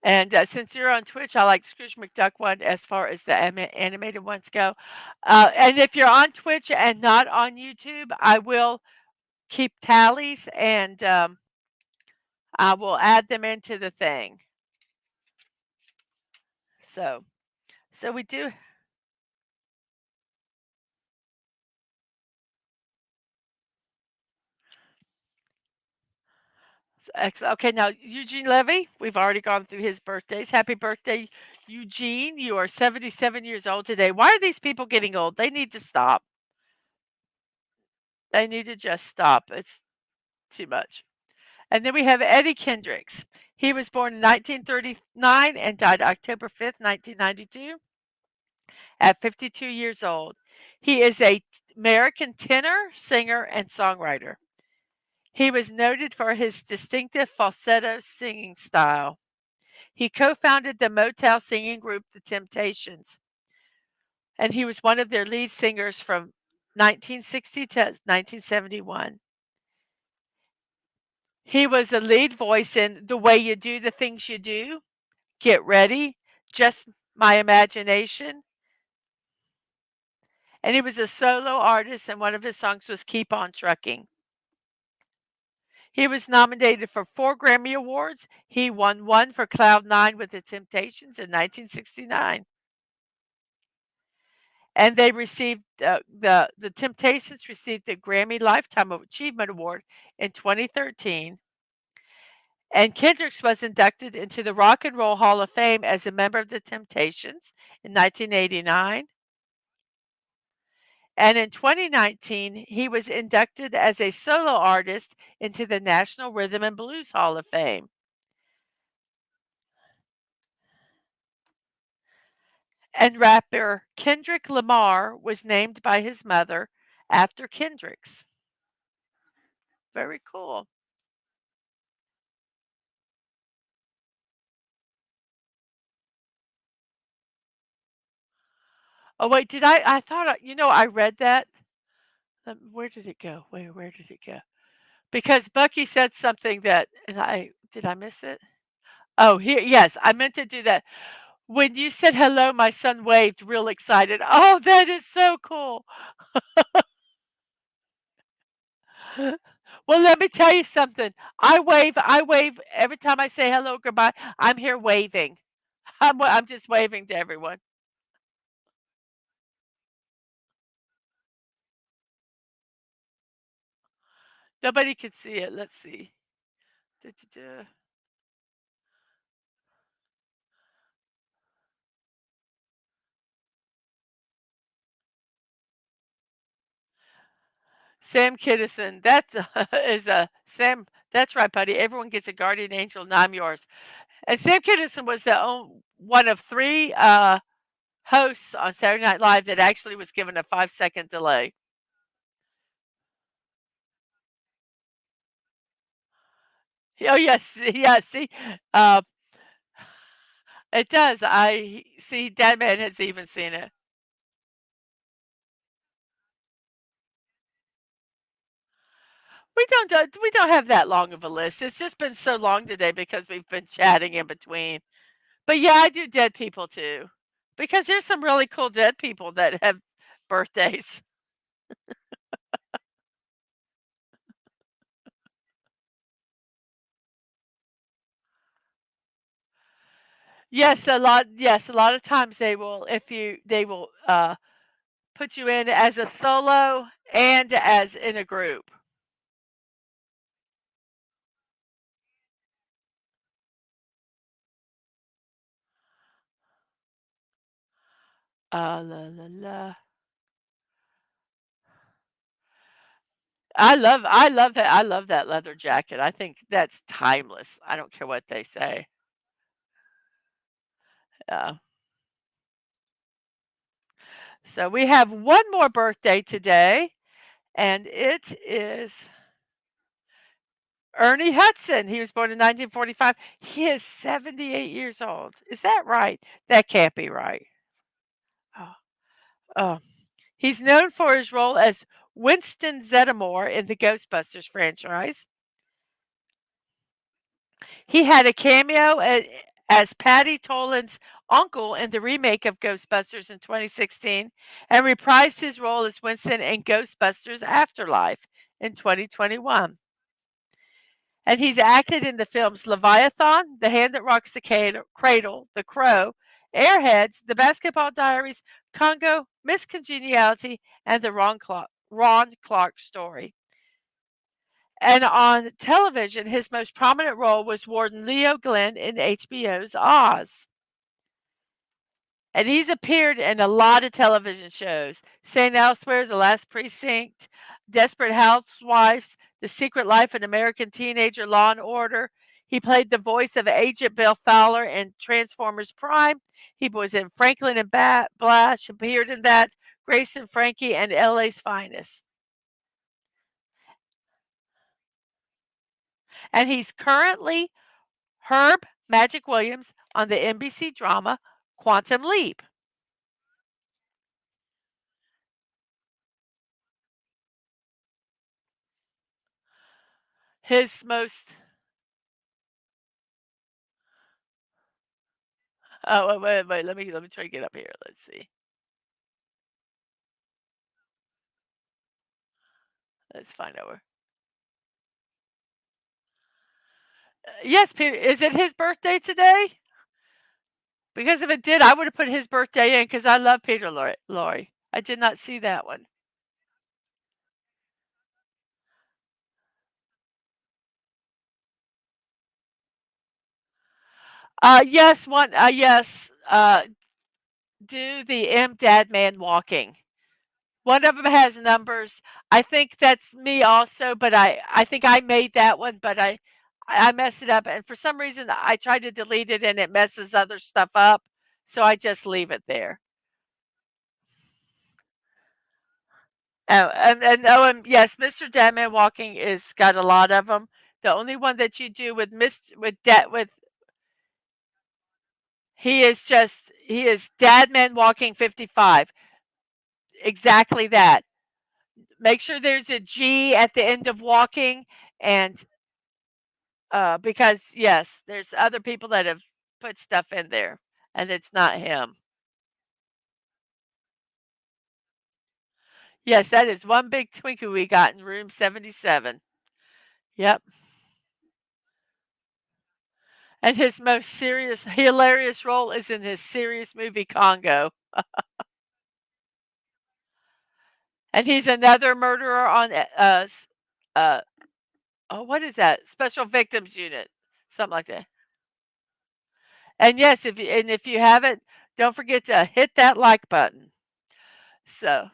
And since you're on Twitch, I like Scrooge McDuck one as far as the animated ones go. And if you're on Twitch and not on YouTube, I will keep tallies and I will add them into the thing. So we do. Excellent. Okay, now Eugene Levy, we've already gone through his birthdays. Happy birthday, Eugene. You are 77 years old today. Why are these people getting old? They need to stop. They need to just stop. It's too much. And then we have Eddie Kendricks. He was born in 1939 and died October 5th, 1992, at 52 years old. He is a American tenor, singer, and songwriter. He was noted for his distinctive falsetto singing style. He co-founded the Motown singing group The Temptations, and he was one of their lead singers from 1960 to 1971. He was a lead voice in The Way You Do the Things You Do, Get Ready, Just My Imagination, and he was a solo artist, and one of his songs was Keep On Trucking. He was nominated for 4 Grammy Awards. He won one for Cloud Nine with The Temptations in 1969. And they received the Temptations received the Grammy Lifetime Achievement Award in 2013. And Kendricks was inducted into the Rock and Roll Hall of Fame as a member of the Temptations in 1989. And in 2019, he was inducted as a solo artist into the National Rhythm and Blues Hall of Fame. And rapper Kendrick Lamar was named by his mother after Kendricks. Very cool. Oh, wait, did I thought I read that. Where did it go? Where did it go? Because Bucky said something that and did I miss it? Oh, here, yes, I meant to do that. When you said hello, my son waved real excited. Oh, that is so cool. Well, let me tell you something. I wave every time I say hello, goodbye. I'm here waving. I'm just waving to everyone. Nobody can see it. Let's see. Duh, duh, duh. Sam Kiddison. That is a Sam. That's right, buddy. Everyone gets a guardian angel, and I'm yours. And Sam Kiddison was one of 3 hosts on Saturday Night Live that actually was given a 5-second delay. Oh yes, yeah. See, uh, It does. I see Deadman has even seen it. We don't have that long of a list. It's just been so long today because we've been chatting in between. But yeah, I do dead people too. Because there's some really cool dead people that have birthdays. Yes, a lot of times they will put you in as a solo and as in a group. La la la. I love that leather jacket. I think that's timeless. I don't care what they say. Uh, so we have one more birthday today, and it is Ernie Hudson. He was born in 1945. He is 78 years old. Is that right? That can't be right. Oh, oh. He's known for his role as Winston Zeddemore in the Ghostbusters franchise. He had a cameo as Patty Tolan's uncle in the remake of Ghostbusters in 2016 and reprised his role as Winston in Ghostbusters Afterlife in 2021. And he's acted in the films Leviathan, The Hand That Rocks the Cradle, The Crow, Airheads, The Basketball Diaries, Congo, Miss Congeniality, and The Ron Clark Story. And on television, his most prominent role was Warden Leo Glenn in HBO's Oz. And he's appeared in a lot of television shows: St. Elsewhere, The Last Precinct, Desperate Housewives, The Secret Life of an American Teenager, Law and Order. He played the voice of Agent Bill Fowler in Transformers Prime. He was in Franklin and Blash, appeared in that, Grace and Frankie, and LA's Finest. And he's currently Herb Magic Williams on the NBC drama Quantum Leap. His most oh wait, let me try to get up here. Let's see. Let's find over. Yes, Peter. Is it his birthday today? Because if it did, I would have put his birthday in because I love Peter Lorre. I did not see that one. Yes, one. Yes. Do the M Dad Man walking. One of them has numbers. I think that's me also, but I think I made that one, but I messed it up, and for some reason, I tried to delete it, and it messes other stuff up, so I just leave it there. Oh, and yes, Mr. Deadman Walking is got a lot of them. The only one that you do with Mist with he is Dadman Walking 55. Exactly that. Make sure there's a G at the end of walking, and because yes, there's other people that have put stuff in there, and it's not him. Yes, that is one big Twinkie we got in room 77. Yep. And his most serious, hilarious role is in his serious movie Congo. And he's another murderer on uh oh, what is that? Special Victims Unit, something like that. And yes, if you haven't, don't forget to hit that like button. So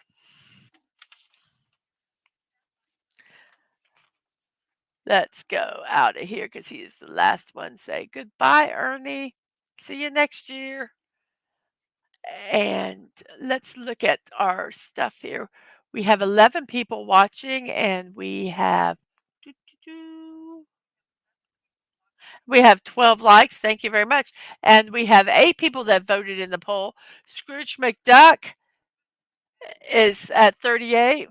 let's go out of here because he is the last one. Say goodbye, Ernie. See you next year. And let's look at our stuff here. We have 11 people watching, and we have We have 12 likes. Thank you very much. And we have 8 people that voted in the poll. Scrooge McDuck is at 38.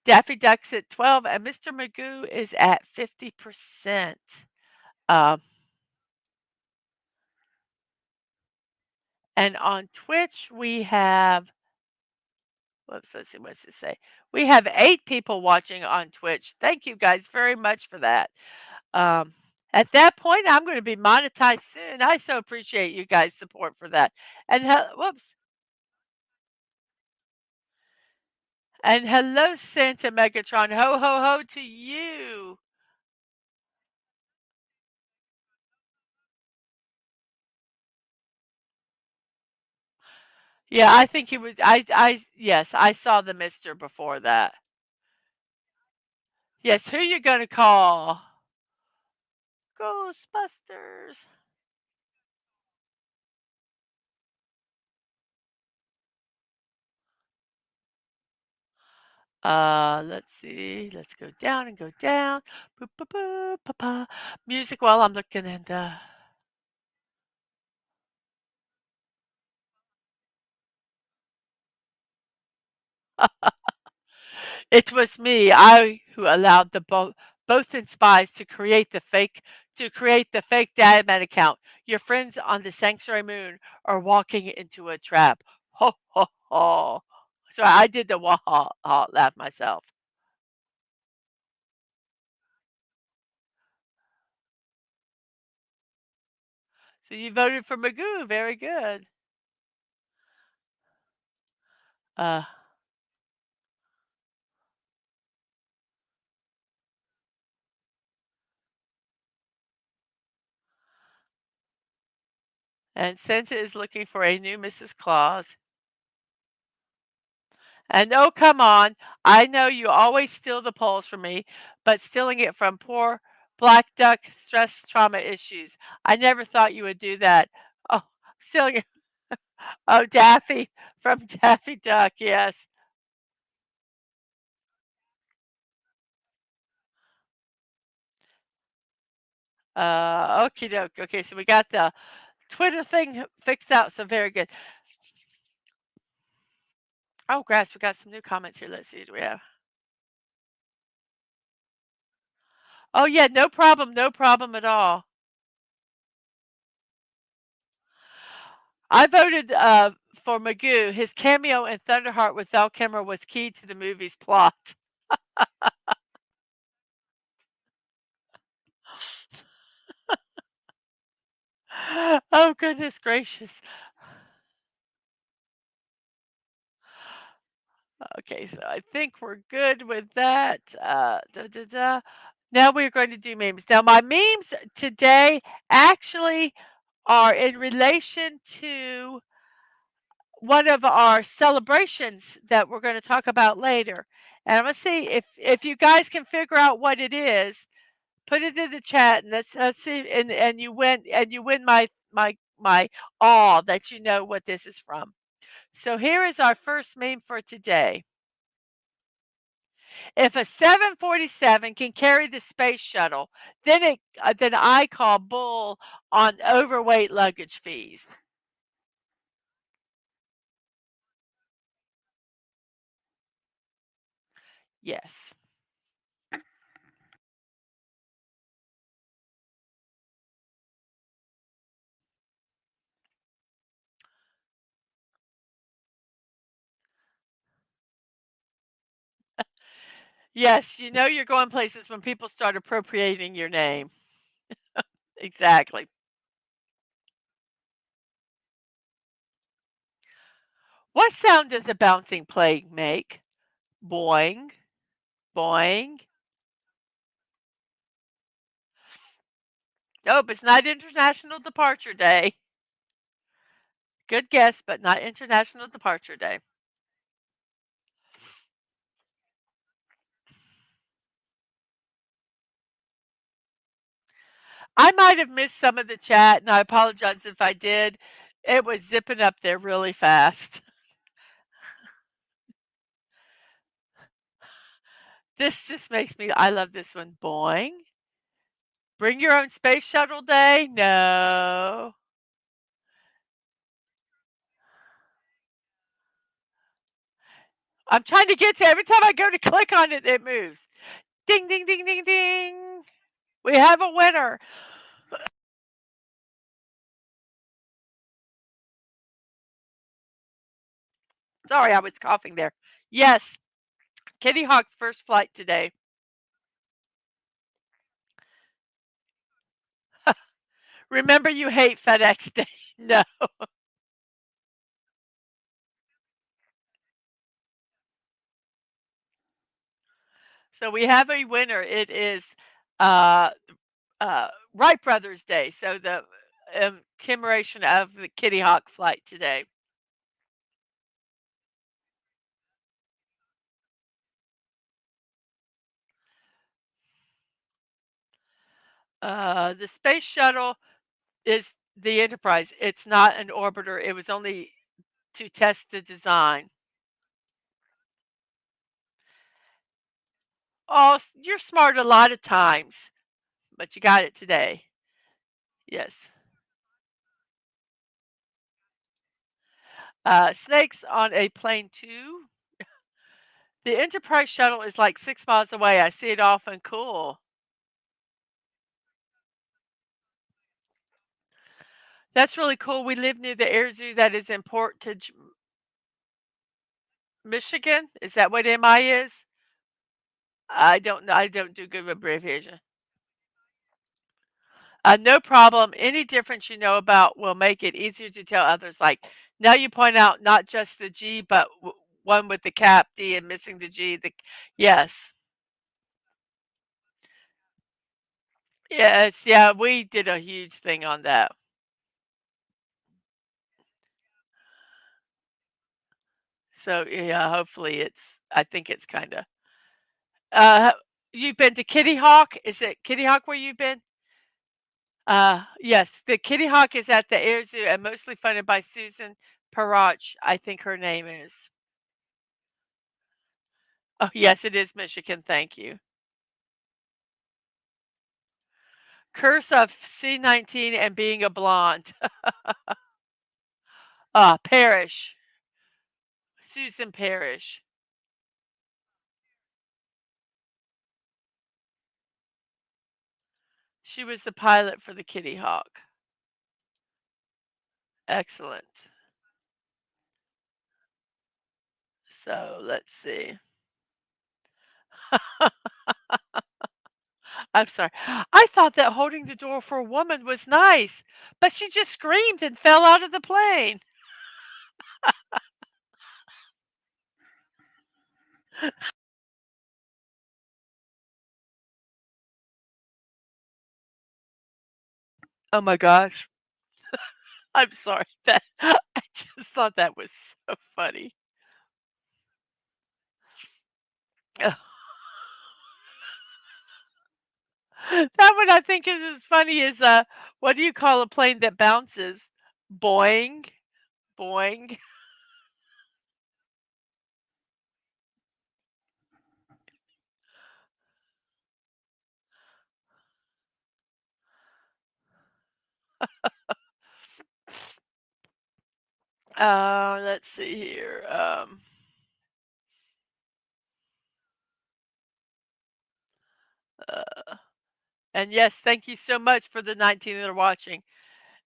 Daffy Duck's at 12, and Mr. Magoo is at 50%. Um, and on Twitch, we have, whoops, let's see, what's it say? We have 8 people watching on Twitch. Thank you guys very much for that. Um, at that point, I'm going to be monetized soon. I so appreciate you guys' support for that. And whoops. And hello, Santa Megatron. Ho, ho, ho to you. Yeah, I think he was, yes, I saw the mister before that. Yes, who you going to call? Ghostbusters. Let's see. Let's go down and go down. Boop, boop, boop, pa, pa. Music while I'm looking and it was me, I who allowed the Bothan spies to create the fake Dadman account. Your friends on the Sanctuary Moon are walking into a trap. Ho ho ho. So I did the wah ha ha laugh myself. So you voted for Magoo, very good. Uh and Santa is looking for a new Mrs. Claus. And oh, come on. I know you always steal the polls from me, but stealing it from poor Black Duck stress trauma issues. I never thought you would do that. Oh, stealing it. Oh, Daffy from Daffy Duck. Yes. Okie doke. Okay, so we got the Twitter thing fixed out. So very good. Oh, grass. We got some new comments here. Let's see. Do we have? Oh, yeah. No problem. No problem at all. I voted for Magoo. His cameo in Thunderheart with Val Kilmer was key to the movie's plot. Oh, goodness gracious. Okay, so I think we're good with that. Da, da, da. Now we're going to do memes. Now, my memes today actually are in relation to one of our celebrations that we're going to talk about later. And I'm going to see if you guys can figure out what it is. Put it in the chat and let's see and you win my awe that you know what this is from. So here is our first meme for today. If a 747 can carry the space shuttle, then I call bull on overweight luggage fees. Yes. Yes, you know you're going places when people start appropriating your name. Exactly. What sound does a bouncing plane make? Boing, boing. Nope, it's not International Departure Day. Good guess, but not International Departure Day. I might have missed some of the chat, and I apologize if I did. It was zipping up there really fast. This just makes me I love this one. Boing. Bring your own space shuttle day? No. I'm trying to get to every time I go to click on it, it moves. Ding, ding, ding, ding, ding. We have a winner. Sorry, I was coughing there. Yes, Kitty Hawk's first flight today. Remember, you hate FedEx Day. No. So we have a winner. It is uh, Wright Brothers Day. So the commemoration of the Kitty Hawk flight today. The space shuttle is the Enterprise. It's not an orbiter. It was only to test the design. Oh, you're smart a lot of times, but you got it today. Yes. Snakes on a plane too. The Enterprise shuttle is like 6 miles away. I see it often. Cool. That's really cool. We live near the air zoo that is in Portage, Michigan. Is that what MI is? I don't know. I don't do good with abbreviation. No problem. Any difference you know about will make it easier to tell others. Like now, you point out not just the G, but one with the cap D and missing the G. Yes, yes, yeah. We did a huge thing on that. So yeah, hopefully it's. I think it's kind of. Uh, you've been to Kitty Hawk? Is it Kitty Hawk where you've been? Yes, the Kitty Hawk is at the Air Zoo and mostly funded by Susan Paroch, I think her name is. Oh, yes, it is Michigan. Thank you. Curse of C19 and being a blonde. Parrish. Susan Parrish. She was the pilot for the Kitty Hawk. Excellent. So let's see. I'm sorry. I thought that holding the door for a woman was nice, but she just screamed and fell out of the plane. Oh my gosh. I'm sorry. That I just thought that was so funny. Ugh. That one I think is as funny as what do you call a plane that bounces? Boing, boing. Let's see here. Uh, and yes, thank you so much for the 19 that are watching.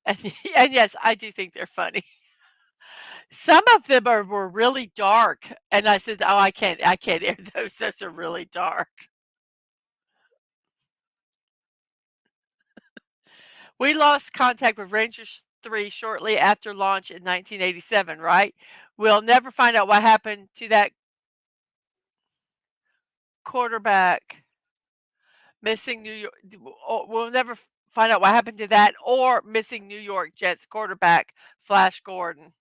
And and yes, I do think they're funny. Some of them were really dark, and I said, "Oh, I can't air those. Those are really dark." We lost contact with Rangers 3 shortly after launch in 1987, right? We'll never find out what happened to that quarterback missing New York. We'll never find out what happened to that or missing New York Jets quarterback Flash Gordon.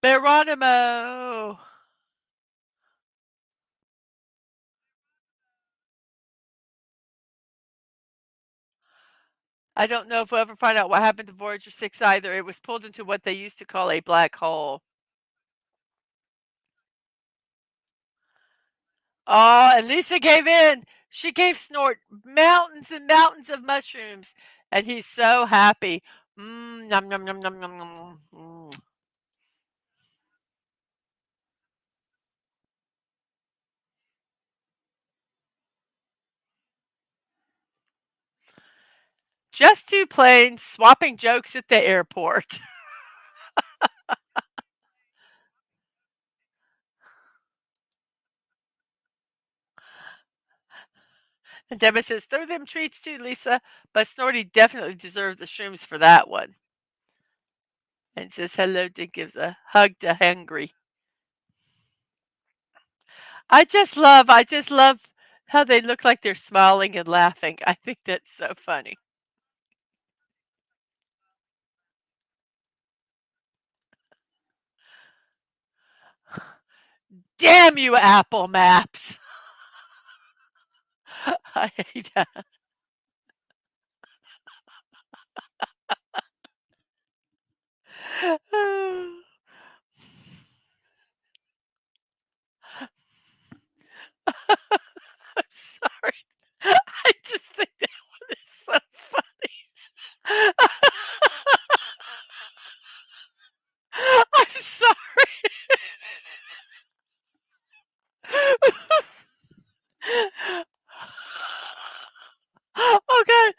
Geronimo. I don't know if we'll ever find out what happened to Voyager 6 either. It was pulled into what they used to call a black hole. Oh, and Lisa gave in. She gave Snort mountains and mountains of mushrooms, and he's so happy. Nom nom nom nom nom nom. Just two planes swapping jokes at the airport. And Deborah says, throw them treats too, Lisa. But Snorty definitely deserves the shrooms for that one. And says hello to gives a hug to Hungry. I just love how they look like they're smiling and laughing. I think that's so funny. Damn you, Apple Maps. I hate that. I'm sorry. I just think that one is so funny. I'm sorry. Okay.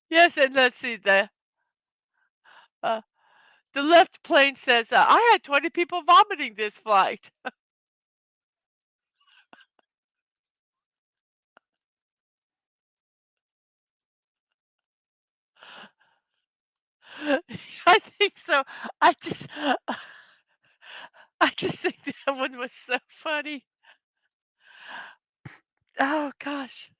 Yes, and let's see uh, the left plane says, I had 20 people vomiting this flight. I think so. I just I just think that one was so funny. Oh gosh.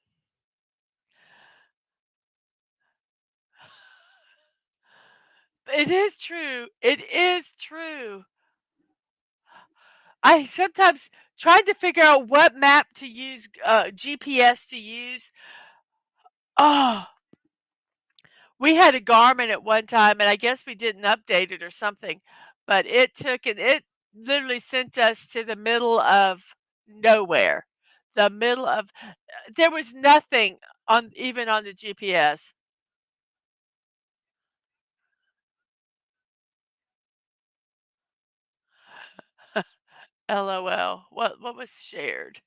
It is true. It is true. I sometimes tried to figure out what map to use, GPS to use. Oh, we had a Garmin at one time, and I guess we didn't update it or something, but it literally sent us to the middle of nowhere. The middle of there was nothing on even on the GPS. LOL. What was shared?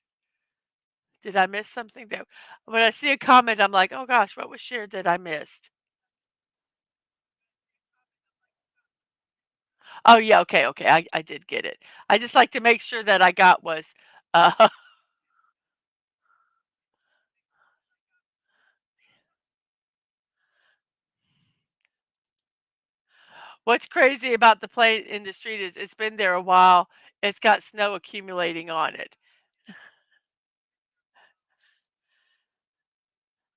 Did I miss something that when I see a comment, I'm like, "Oh gosh, what was shared that I missed?" Oh, yeah, okay, okay, I did get it. I just like to make sure that I got was, uh, what's crazy about the plane in the street is it's been there a while, it's got snow accumulating on it.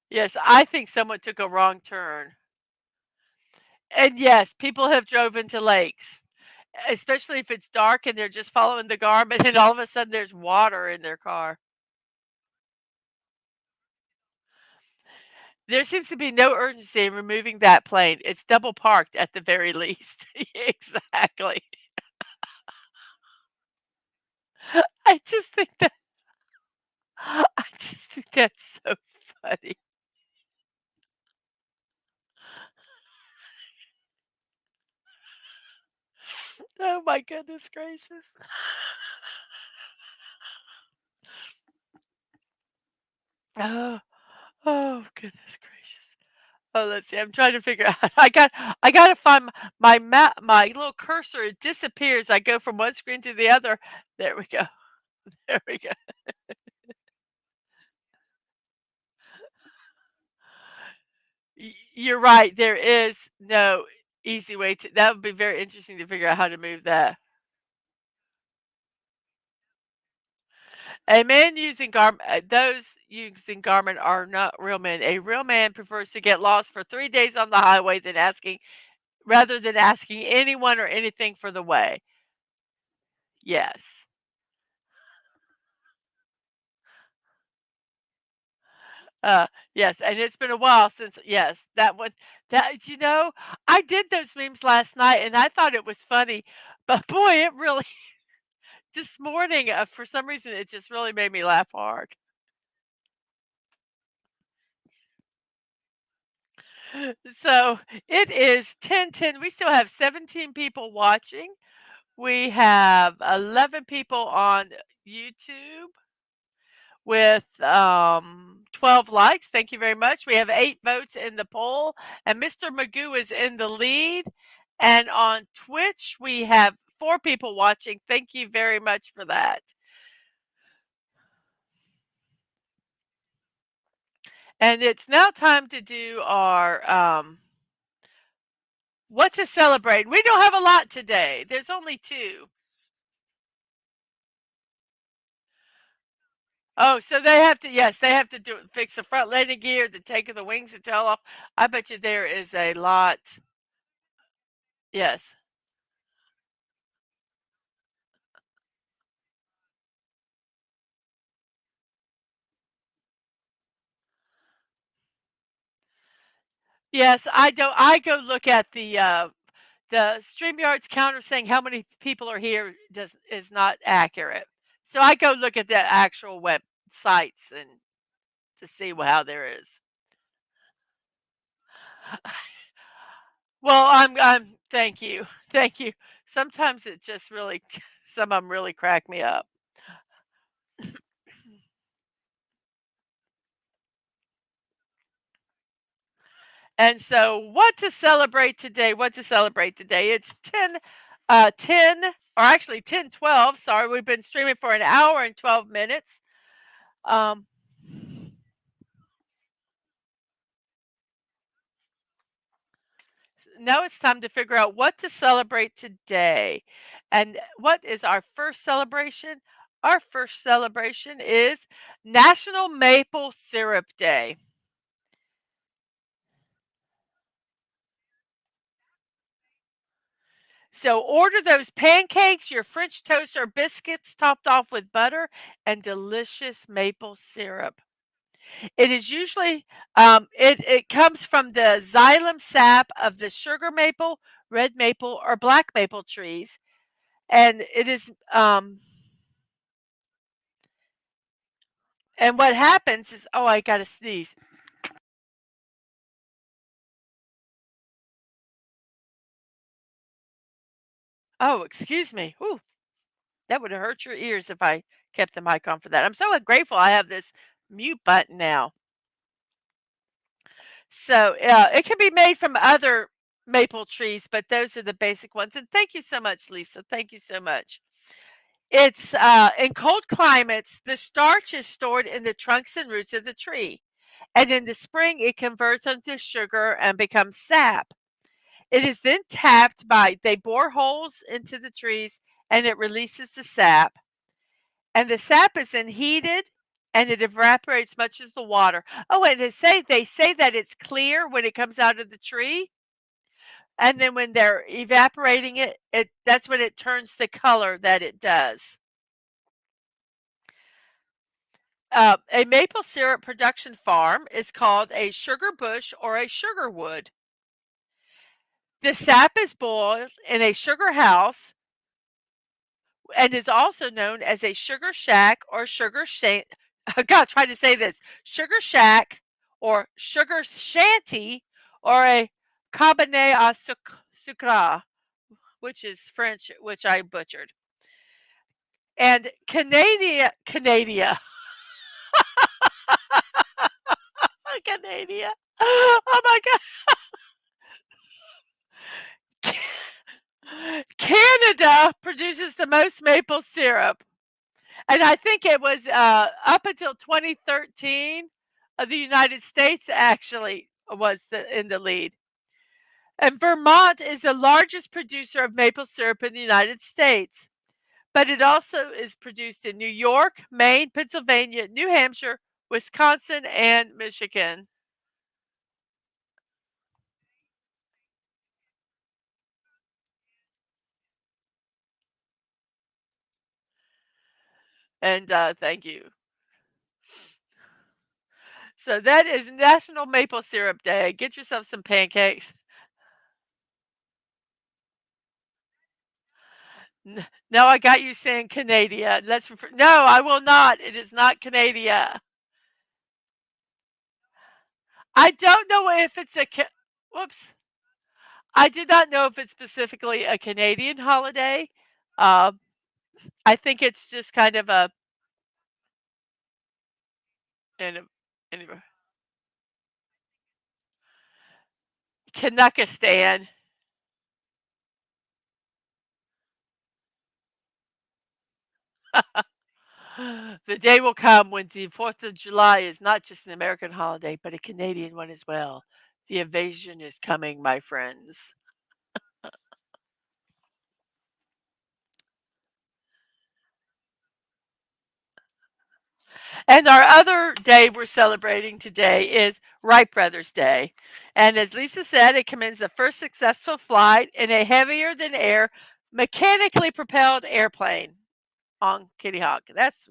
Yes, I think someone took a wrong turn. And yes, people have drove into lakes, especially if it's dark and they're just following the Garmin and all of a sudden there's water in their car. There seems to be no urgency in removing that plane. It's double parked at the very least. Exactly. I just think that I just think that's so funny. Oh my goodness gracious. Oh, oh goodness gracious. Oh, let's see. I'm trying to figure out. I gotta find my map, my little cursor. It disappears. I go from one screen to the other. There we go. There we go. You're right. There is no easy way to. That would be very interesting to figure out how to move that. A man using those using garment are not real men. A real man prefers to get lost for 3 days on the highway than asking rather than asking anyone or anything for the way. Yes. Uh, yes, and it's been a while since yes, that one I did those memes last night and I thought it was funny, but boy, it really this morning, for some reason, it just really made me laugh hard. So, it is 10:10. We still have 17 people watching. We have 11 people on YouTube with 12 likes. Thank you very much. We have 8 votes in the poll, and Mr. Magoo is in the lead. And on Twitch, we have 4 people watching. Thank you very much for that. And it's now time to do our what to celebrate. We don't have a lot today. There's only 2. Oh, so they have to yes, they have to do fix the front landing gear, the take of the wings and tail off. I bet you there is a lot. Yes. Yes, I go look at the StreamYard's counter saying how many people are here is not accurate. So I go look at the actual websites and to see how there is. Well, I'm thank you. Thank you. Sometimes it just really some of them really crack me up. And so what to celebrate today? What to celebrate today? It's 10 or actually 10:12. Sorry, we've been streaming for an hour and 12 minutes. Um Now it's time to figure out what to celebrate today. And what is our first celebration? Our first celebration is National Maple Syrup Day. So order those pancakes, your French toast or biscuits topped off with butter and delicious maple syrup. It is usually it comes from the xylem sap of the sugar maple, red maple, or black maple trees, and it is and what happens is oh, I gotta sneeze. Oh, excuse me. Whew, that would have hurt your ears if I kept the mic on for that. I'm so grateful I have this mute button now. So, it can be made from other maple trees, but those are the basic ones. And thank you so much, Lisa. Thank you so much. It's in cold climates, the starch is stored in the trunks and roots of the tree. And in the spring, it converts into sugar and becomes sap. It is then tapped they bore holes into the trees and it releases the sap. And the sap is then heated and it evaporates much as the water. Oh, and they say that it's clear when it comes out of the tree. And then when they're evaporating it that's when it turns the color that it does. A maple syrup production farm is called a sugar bush or a sugar wood. The sap is boiled in a sugar house and is also known as a sugar shack or sugar shanty. God, try to say this sugar shack or sugar shanty or a cabinet à sucre, which is French, which I butchered. And Canada, Canada. Oh my God. Canada produces the most maple syrup. And I think it was up until 2013, the United States actually was in the lead. And Vermont is the largest producer of maple syrup in the United States. but it also is produced in New York, Maine, Pennsylvania, New Hampshire, Wisconsin, and Michigan. And thank you. So that is National Maple Syrup Day. Get yourself some pancakes. Now I got you saying Canada. No, I will not. It is not Canada. I don't know if it's whoops. I do not know if it's specifically a Canadian holiday. Um, I think it's just kind of a an anyway, Kanakistan. The day will come when the 4th of July is not just an American holiday, but a Canadian one as well. The invasion is coming, my friends. And our other day we're celebrating today is Wright Brothers Day. And as Lisa said, it commends the first successful flight in a heavier than air, mechanically propelled airplane on Kitty Hawk. That's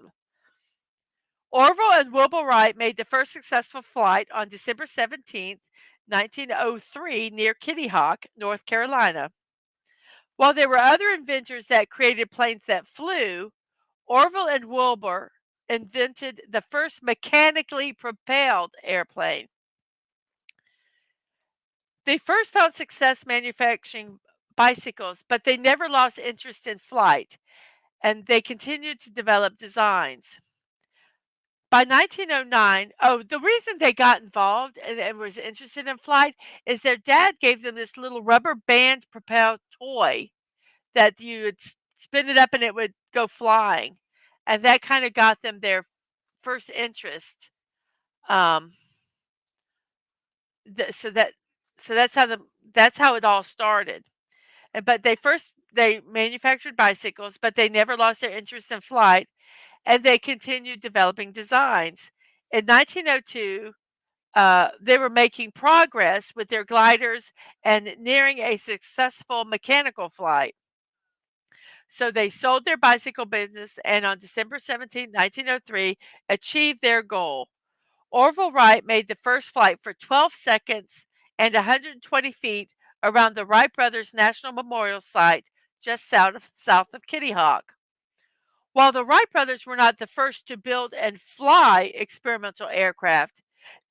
Orville and Wilbur Wright made the first successful flight on December 17th, 1903, near Kitty Hawk, North Carolina. While there were other inventors that created planes that flew, Orville and Wilbur invented the first mechanically propelled airplane. They first found success manufacturing bicycles, but they never lost interest in flight, and they continued to develop designs. By 1909, the reason they got involved and was interested in flight is their dad gave them this little rubber band propelled toy that you would spin it up and it would go flying. And that kind of got them their first interest. Um, th- so that so that's how it all started. But they manufactured bicycles, but they never lost their interest in flight, and they continued developing designs. In 1902, they were making progress with their gliders and nearing a successful mechanical flight. So they sold their bicycle business and on December 17th, 1903, achieved their goal. Orville Wright made the first flight for 12 seconds and 120 feet around the Wright Brothers National Memorial Site just south of Kitty Hawk. While the Wright brothers were not the first to build and fly experimental aircraft,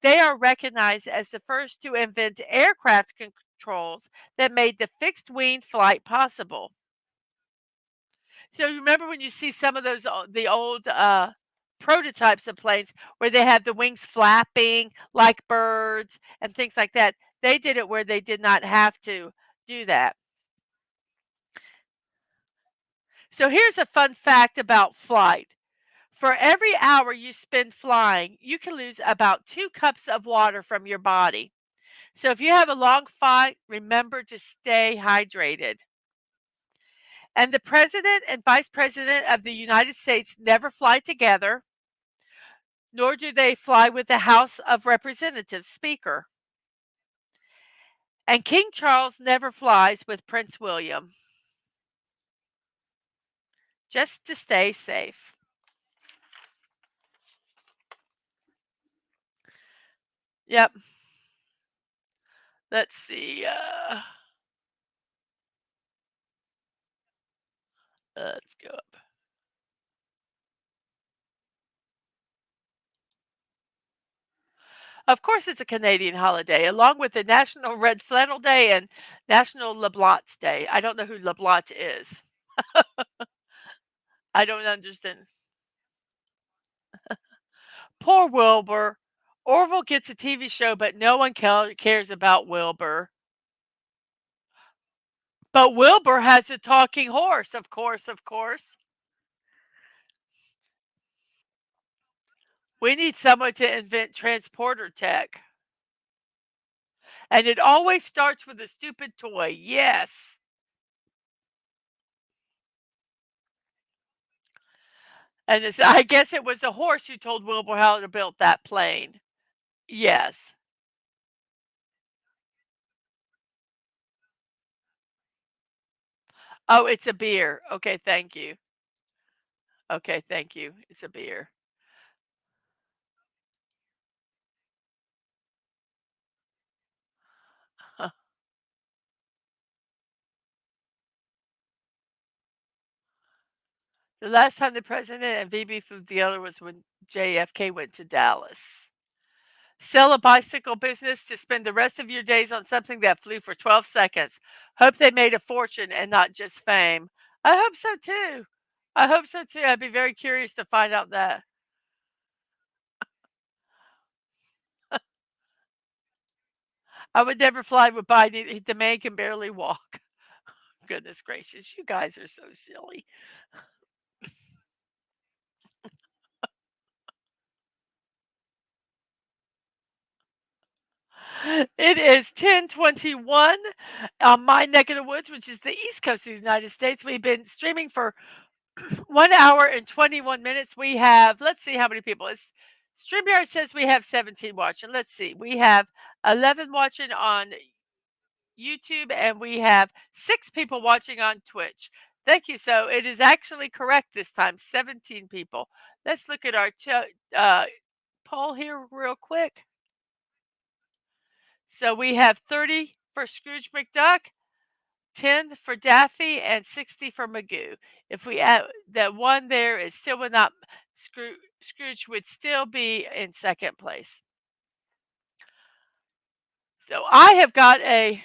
they are recognized as the first to invent aircraft controls that made the fixed wing flight possible. So you remember when you see some of the old prototypes of planes where they have the wings flapping like birds and things like that. They did it where they did not have to do that. So here's a fun fact about flight. For every hour you spend flying, you can lose about 2 cups of water from your body. So if you have a long flight, remember to stay hydrated. And the president and vice president of the United States never fly together, nor do they fly with the House of Representatives Speaker. And King Charles never flies with Prince William, just to stay safe. Yep. Let's see. Let's go up. Of course, it's a Canadian holiday, along with the National Red Flannel Day and National LeBlanc Day. I don't know who LeBlanc is. I don't understand. Poor Wilbur. Orville gets a TV show, but no one cares about Wilbur. But Wilbur has a talking horse, of course, of course. We need someone to invent transporter tech. And it always starts with a stupid toy. Yes. And it's I guess it was a horse who told Wilbur how to build that plane. Yes. Oh, it's a beer. Okay, thank you. Okay, thank you. It's a beer. Huh. The last time the president and VB flew together was when JFK went to Dallas. Sell a bicycle business to spend the rest of your days on something that flew for 12 seconds. Hope they made a fortune and not just fame. I hope so too. I hope so too. I'd be very curious to find out that. I would never fly with Biden. The man can barely walk. Goodness gracious, you guys are so silly. It is 10:21 on my neck of the woods, which is the East Coast of the United States. We've been streaming for 1 hour and 21 minutes. We have, let's see how many people. It's StreamYard says we have 17 watching. Let's see. We have 11 watching on YouTube and we have 6 people watching on Twitch. Thank you. So it is actually correct this time, 17 people. Let's look at our poll here real quick. So we have 30 for Scrooge McDuck, 10 for Daffy, and 60 for Magoo. If we add that one there, it still would not, Scrooge would still be in second place. So I have got a,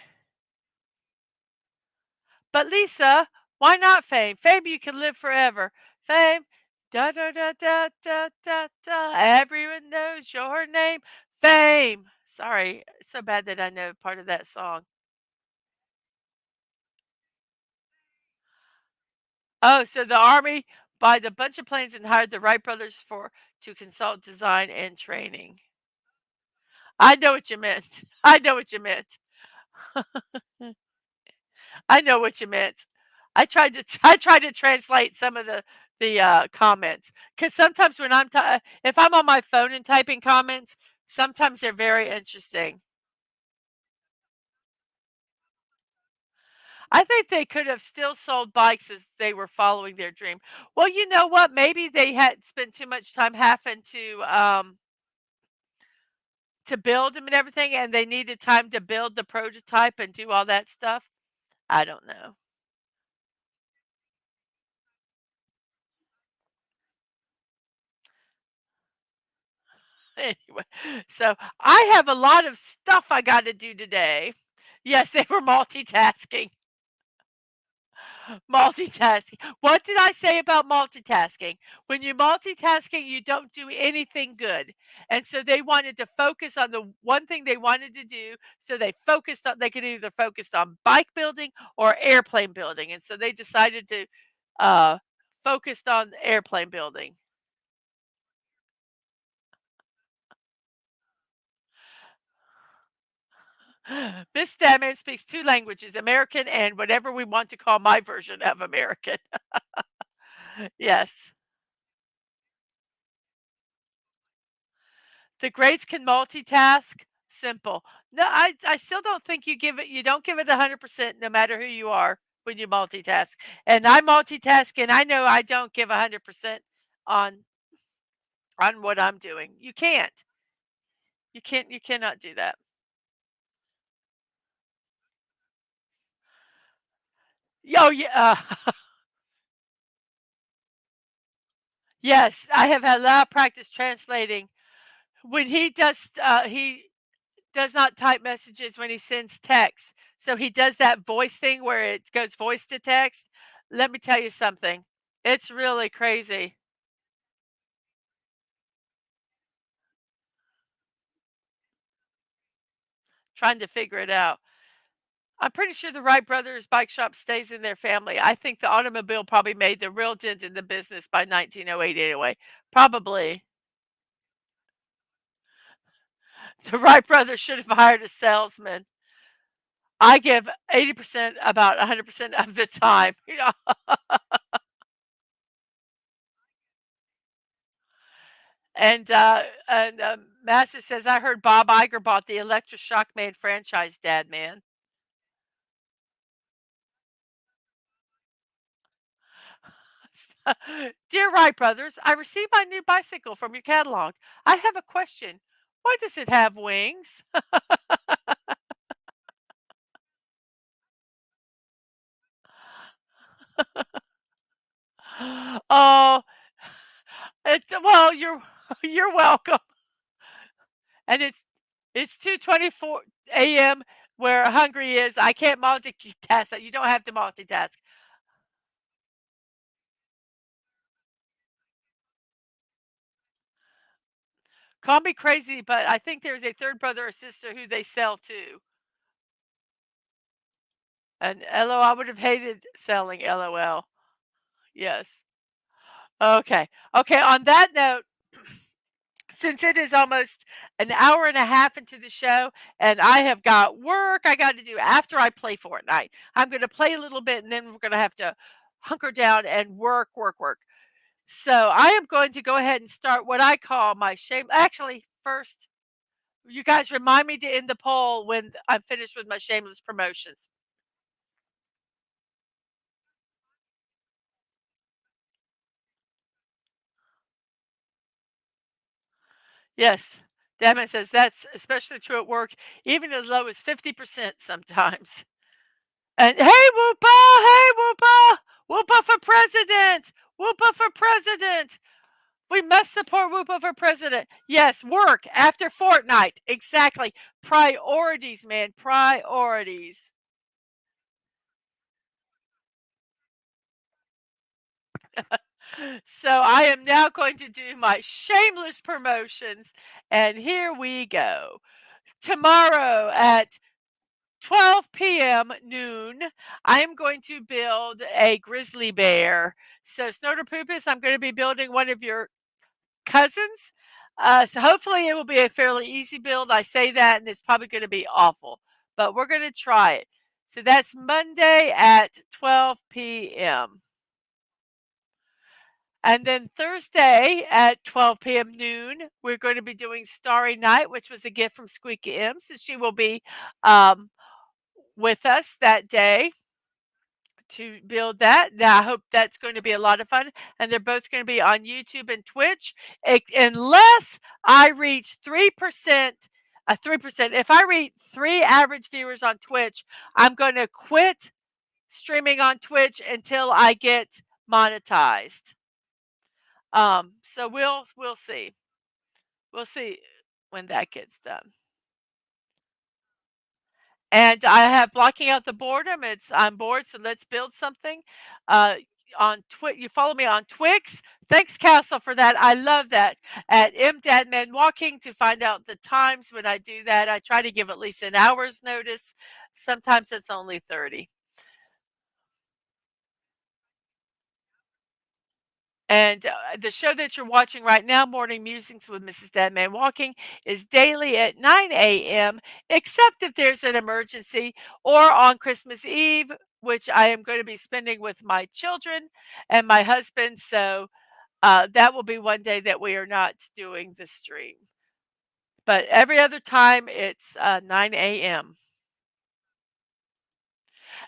but Lisa, why not Fame? Fame, you can live forever. Fame, da da da da da da da. Everyone knows your name. Fame. Sorry, it's so bad that I know part of that song. Oh, so the Army bought a bunch of planes and hired the Wright brothers for to consult design and training. I know what you meant. I know what you meant. I know what you meant. I tried to translate some of the comments because sometimes when if I'm on my phone and typing comments, sometimes they're very interesting. I think they could have still sold bikes as they were following their dream. Well, you know what? Maybe they had spent too much time having to build them and everything, and they needed time to build the prototype and do all that stuff. I don't know. Anyway, so I have a lot of stuff I got to do today. Yes, they were multitasking. Multitasking. What did I say about multitasking? When you're multitasking, you don't do anything good. And so they wanted to focus on the one thing they wanted to do. So they could either focus on bike building or airplane building. And so they decided to uh, focused on airplane building. Miss Statman speaks 2 languages, American and whatever we want to call my version of American. Yes. The grades can multitask. Simple. No, I still don't think you don't give it 100% no matter who you are when you multitask. And I multitask and I know I don't give 100% on what I'm doing. You can't. You cannot do that. Oh yeah. Yes, I have had a lot of practice translating. When he does not type messages when he sends texts. So he does that voice thing where it goes voice to text. Let me tell you something. It's really crazy trying to figure it out. I'm pretty sure the Wright brothers bike shop stays in their family. I think the automobile probably made the real dent in the business by 1908 anyway. Probably. The Wright brothers should have hired a salesman. I give 80% about 100% of the time. Master says, "I heard Bob Iger bought the Electroshock Man franchise, Dad man." Dear Wright brothers, I received my new bicycle from your catalog. I have a question. Why does it have wings? Oh, well, you're welcome. And it's 2:24 a.m. where hungry is. I can't multitask. You don't have to multitask. Call me crazy, but I think there's a third brother or sister who they sell to. And LO, I would have hated selling LOL. Yes. Okay. Okay. On that note, since it is almost an hour and a half into the show and I have got work I got to do after I play Fortnite, I'm going to play a little bit and then we're going to have to hunker down and work, work, work. So I am going to go ahead and start what I call my shame. Actually, first, you guys remind me to end the poll when I'm finished with my shameless promotions. Yes. Damon says that's especially true at work, even as low as 50% sometimes. And hey, Whoopa! Hey, Whoopa! Whoopa for president! Whoopa for president! We must support Whoopa for president. Yes, work after Fortnite. Exactly. Priorities, man. Priorities. So I am now going to do my shameless promotions. And here we go. Tomorrow at 12 p.m. noon, I am going to build a grizzly bear. So, Snoterpoopus, I'm going to be building one of your cousins. So, hopefully, it will be a fairly easy build. I say that, and it's probably going to be awful, but we're going to try it. So, that's Monday at 12 p.m. And then Thursday at 12 p.m. noon, we're going to be doing Starry Night, which was a gift from Squeaky M. So, she will be um, with us that day to build that. Now, I hope that's going to be a lot of fun. And they're both going to be on YouTube and Twitch, unless I reach 3%. 3%. If I reach 3 average viewers on Twitch, I'm going to quit streaming on Twitch until I get monetized. So we'll see. We'll see when that gets done. And I have blocking out the boredom. I'm bored, so let's build something. On you follow me on Twix. Thanks, Castle, for that. I love that. At MDadmanWalking to find out the times when I do that. I try to give at least an hour's notice. Sometimes it's only 30. And the show that you're watching right now, Morning Musings with Mrs. Dadman Walking, is daily at 9 a.m., except if there's an emergency or on Christmas Eve, which I am going to be spending with my children and my husband. So that will be one day that we are not doing the stream. But every other time, it's 9 a.m.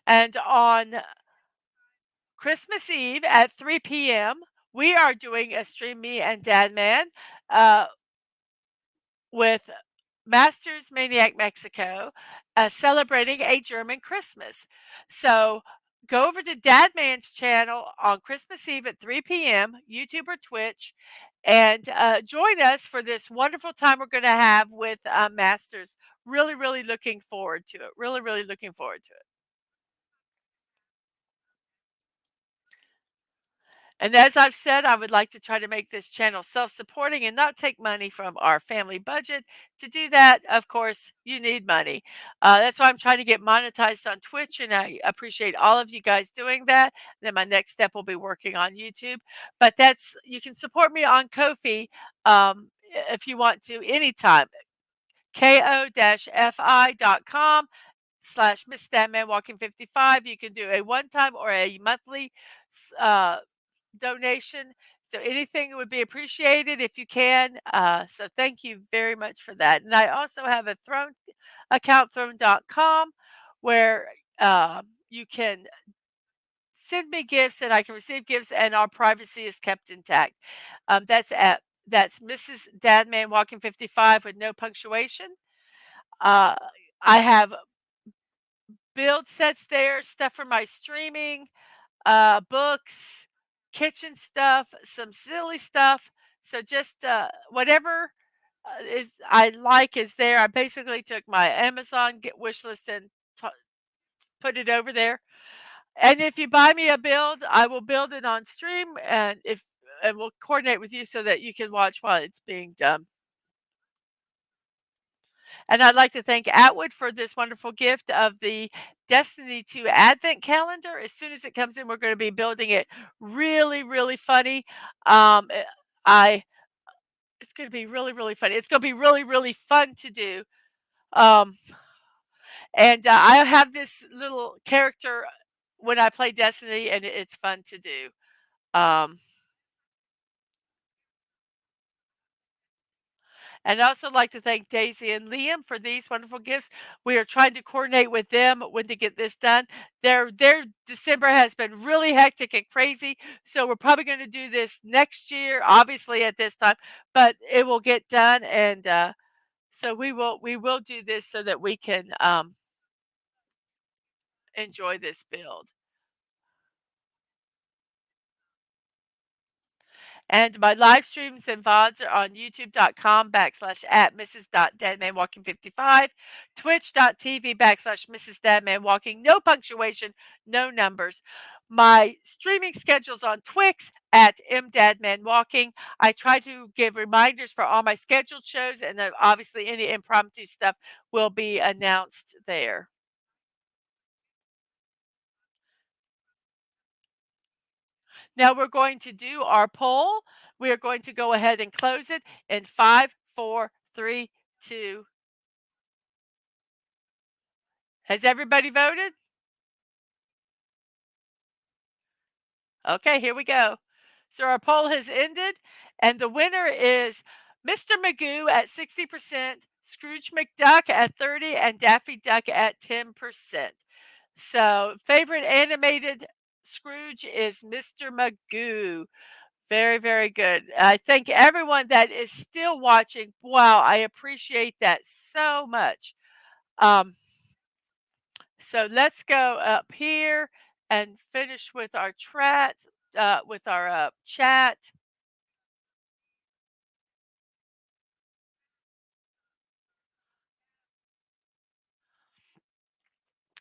And on Christmas Eve at 3 p.m., we are doing a stream, me and Dadman. With Masters Maniac Mexico, celebrating a German Christmas. So go over to Dadman's channel on Christmas Eve at 3 p.m., YouTube or Twitch, and join us for this wonderful time we're going to have with Masters. Really, really looking forward to it. Really, really looking forward to it. And as I've said, I would like to try to make this channel self-supporting and not take money from our family budget. To do that, of course, you need money. That's why I'm trying to get monetized on Twitch, and I appreciate all of you guys doing that. Then my next step will be working on YouTube. But you can support me on Ko-fi if you want to anytime. ko-fi.com/Miss.DadmanWalking55. You can do a one-time or a monthly uh, donation. So anything would be appreciated if you can. So thank you very much for that. And I also have a Throne account, throne.com, where you can send me gifts and I can receive gifts and our privacy is kept intact. That's Mrs.DadmanWalking55 with no punctuation. Uh, I have build sets there, stuff for my streaming, books, kitchen stuff, some silly stuff. So just whatever is I like is there. I basically took my Amazon wish list and put it over there. And if you buy me a build, I will build it on stream, and we'll coordinate with you so that you can watch while it's being done. And I'd like to thank Atwood for this wonderful gift of the Destiny 2 Advent calendar. As soon as it comes in, we're going to be building it really, really funny. Um, eh, I it's going to be really, really funny. It's going to be really, really fun to do. Um, and I have this little character when I play Destiny, and it's fun to do. Um, And I also like to thank Daisy and Liam for these wonderful gifts. We are trying to coordinate with them when to get this done. Their December has been really hectic and crazy, so we're probably going to do this next year, obviously at this time, but it will get done, and so we will do this so that we can enjoy this build. And my live streams and VODs are on youtube.com/at Mrs.DadmanWalking55, twitch.tv/Mrs.DadmanWalking, no punctuation, no numbers. My streaming schedule's on Twix at MDadmanWalking. I try to give reminders for all my scheduled shows, and then obviously any impromptu stuff will be announced there. Now we're going to do our poll. We are going to go ahead and close it in 5, 4, 3, 2. Has everybody voted? Okay, here we go. So our poll has ended, and the winner is Mr. Magoo at 60%, Scrooge McDuck at 30, and Daffy Duck at 10%. So favorite animated Scrooge is Mr. Magoo. Very, very good. I thank everyone that is still watching. Wow, I appreciate that so much. Um, so let's go up here and finish with our chat.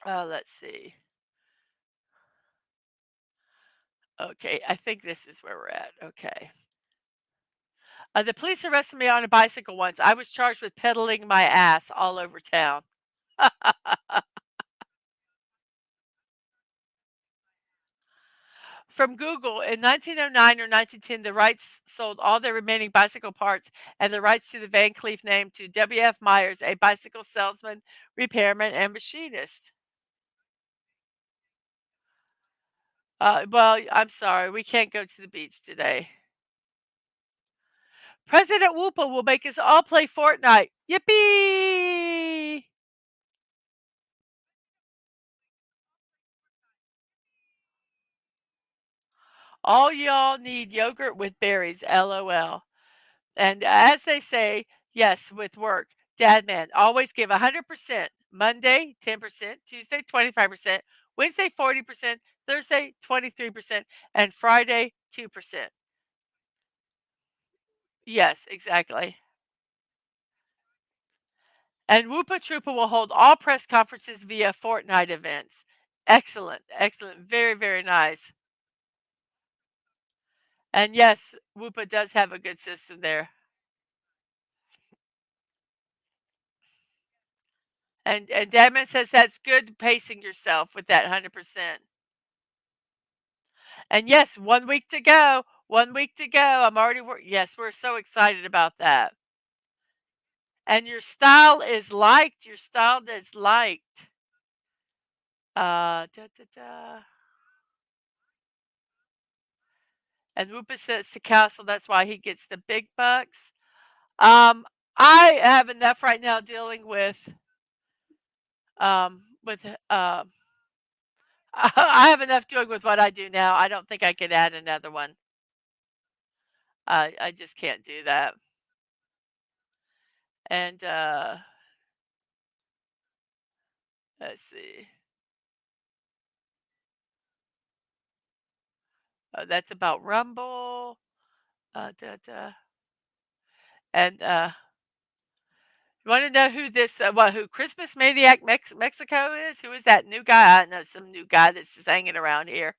Let's see. Okay, I think this is where we're at. Okay. The police arrested me on a bicycle once. I was charged with pedaling my ass all over town. From Google, in 1909 or 1910, the Wrights sold all their remaining bicycle parts and the rights to the Van Cleef name to W.F. Myers, a bicycle salesman, repairman, and machinist. Well, I'm sorry, we can't go to the beach today. President Whoopa will make us all play Fortnite. Yippee! All y'all need yogurt with berries, LOL. And as they say, yes, with work, dad man, always give 100%. Monday, 10%, Tuesday, 25%, Wednesday, 40%, Thursday, 23%, and Friday, 2%. Yes, exactly. And Whoopa Troopa will hold all press conferences via Fortnite events. Excellent, excellent. Very, very nice. And yes, Whoopa does have a good system there. And Dadman says that's good pacing yourself with that 100%. And yes, 1 week to go. 1 week to go. I'm already yes, we're so excited about that. And your style is liked. Your style is liked. Da, da, da. And Whoopa says to Castle, that's why he gets the big bucks. I have enough right now dealing with I have enough doing with what I do now. I don't think I could add another one. I just can't do that. And let's see. That's about Rumble. Da, da. And you want to know who this who Christmas Maniac Mexico is? Who is that new guy? I know some new guy that's just hanging around here.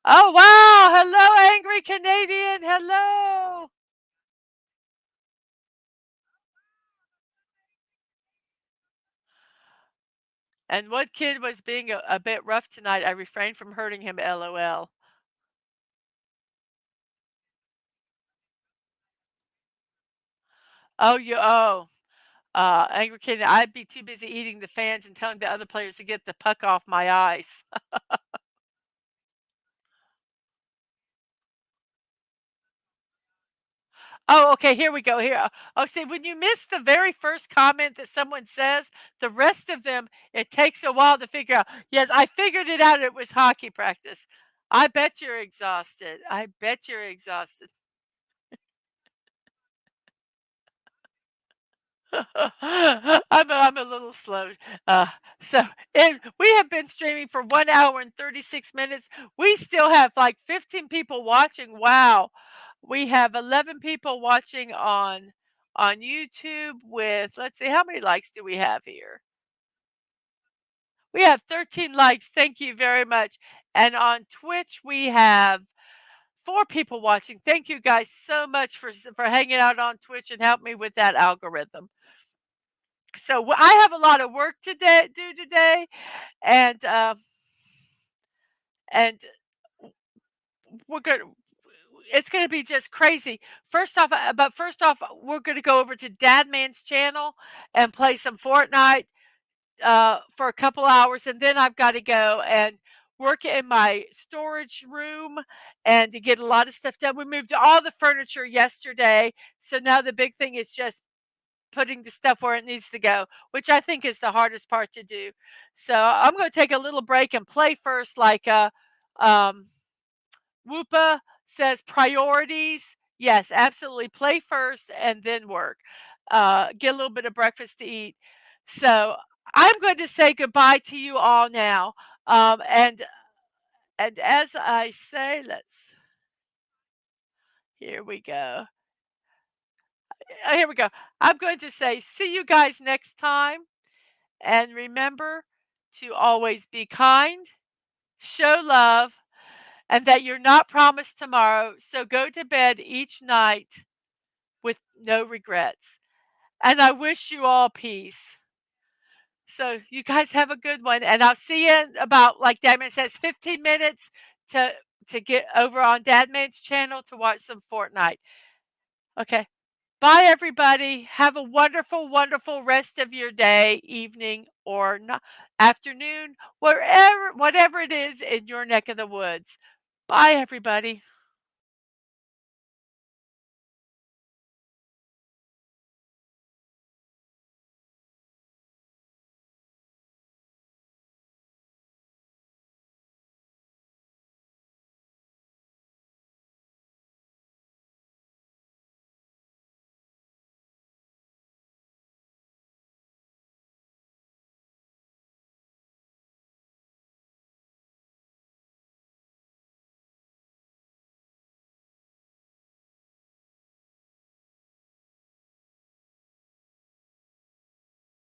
Oh wow! Hello, angry Canadian. Hello. And what kid was being a bit rough tonight? I refrained from hurting him. LOL. Oh, angry kid. I'd be too busy eating the fans and telling the other players to get the puck off my eyes. Oh, okay, here we go. Here. Oh, see, when you miss the very first comment that someone says, the rest of them, it takes a while to figure out. Yes, I figured it out. It was hockey practice. I bet you're exhausted. I bet you're exhausted. I'm a little slow. Uh, so, and we have been streaming for 1 hour and 36 minutes. We still have like 15 people watching. Wow. We have 11 people watching on YouTube with, let's see, how many likes do we have here? We have 13 likes. Thank you very much. And on Twitch, we have 4 people watching. Thank you guys so much for hanging out on Twitch and help me with that algorithm. So I have a lot of work to do today, and and we're gonna. It's gonna be just crazy. First off, we're gonna go over to Dadman's channel and play some Fortnite for a couple hours, and then I've got to go and work in my storage room and to get a lot of stuff done. We moved all the furniture yesterday, so now the big thing is just putting the stuff where it needs to go, which I think is the hardest part to do. So I'm going to take a little break and play first, like um, Whoopa says priorities. Yes, absolutely. Play first and then work. Get a little bit of breakfast to eat. So I'm going to say goodbye to you all now. And as I say, here we go. Here we go. I'm going to say, see you guys next time. And remember to always be kind, show love, and that you're not promised tomorrow. So go to bed each night with no regrets. And I wish you all peace. So you guys have a good one. And I'll see you in about, like Dadman says, 15 minutes to get over on Dadman's channel to watch some Fortnite. Okay. Bye, everybody. Have a wonderful, wonderful rest of your day, evening, or afternoon, whatever it is in your neck of the woods. Bye, everybody.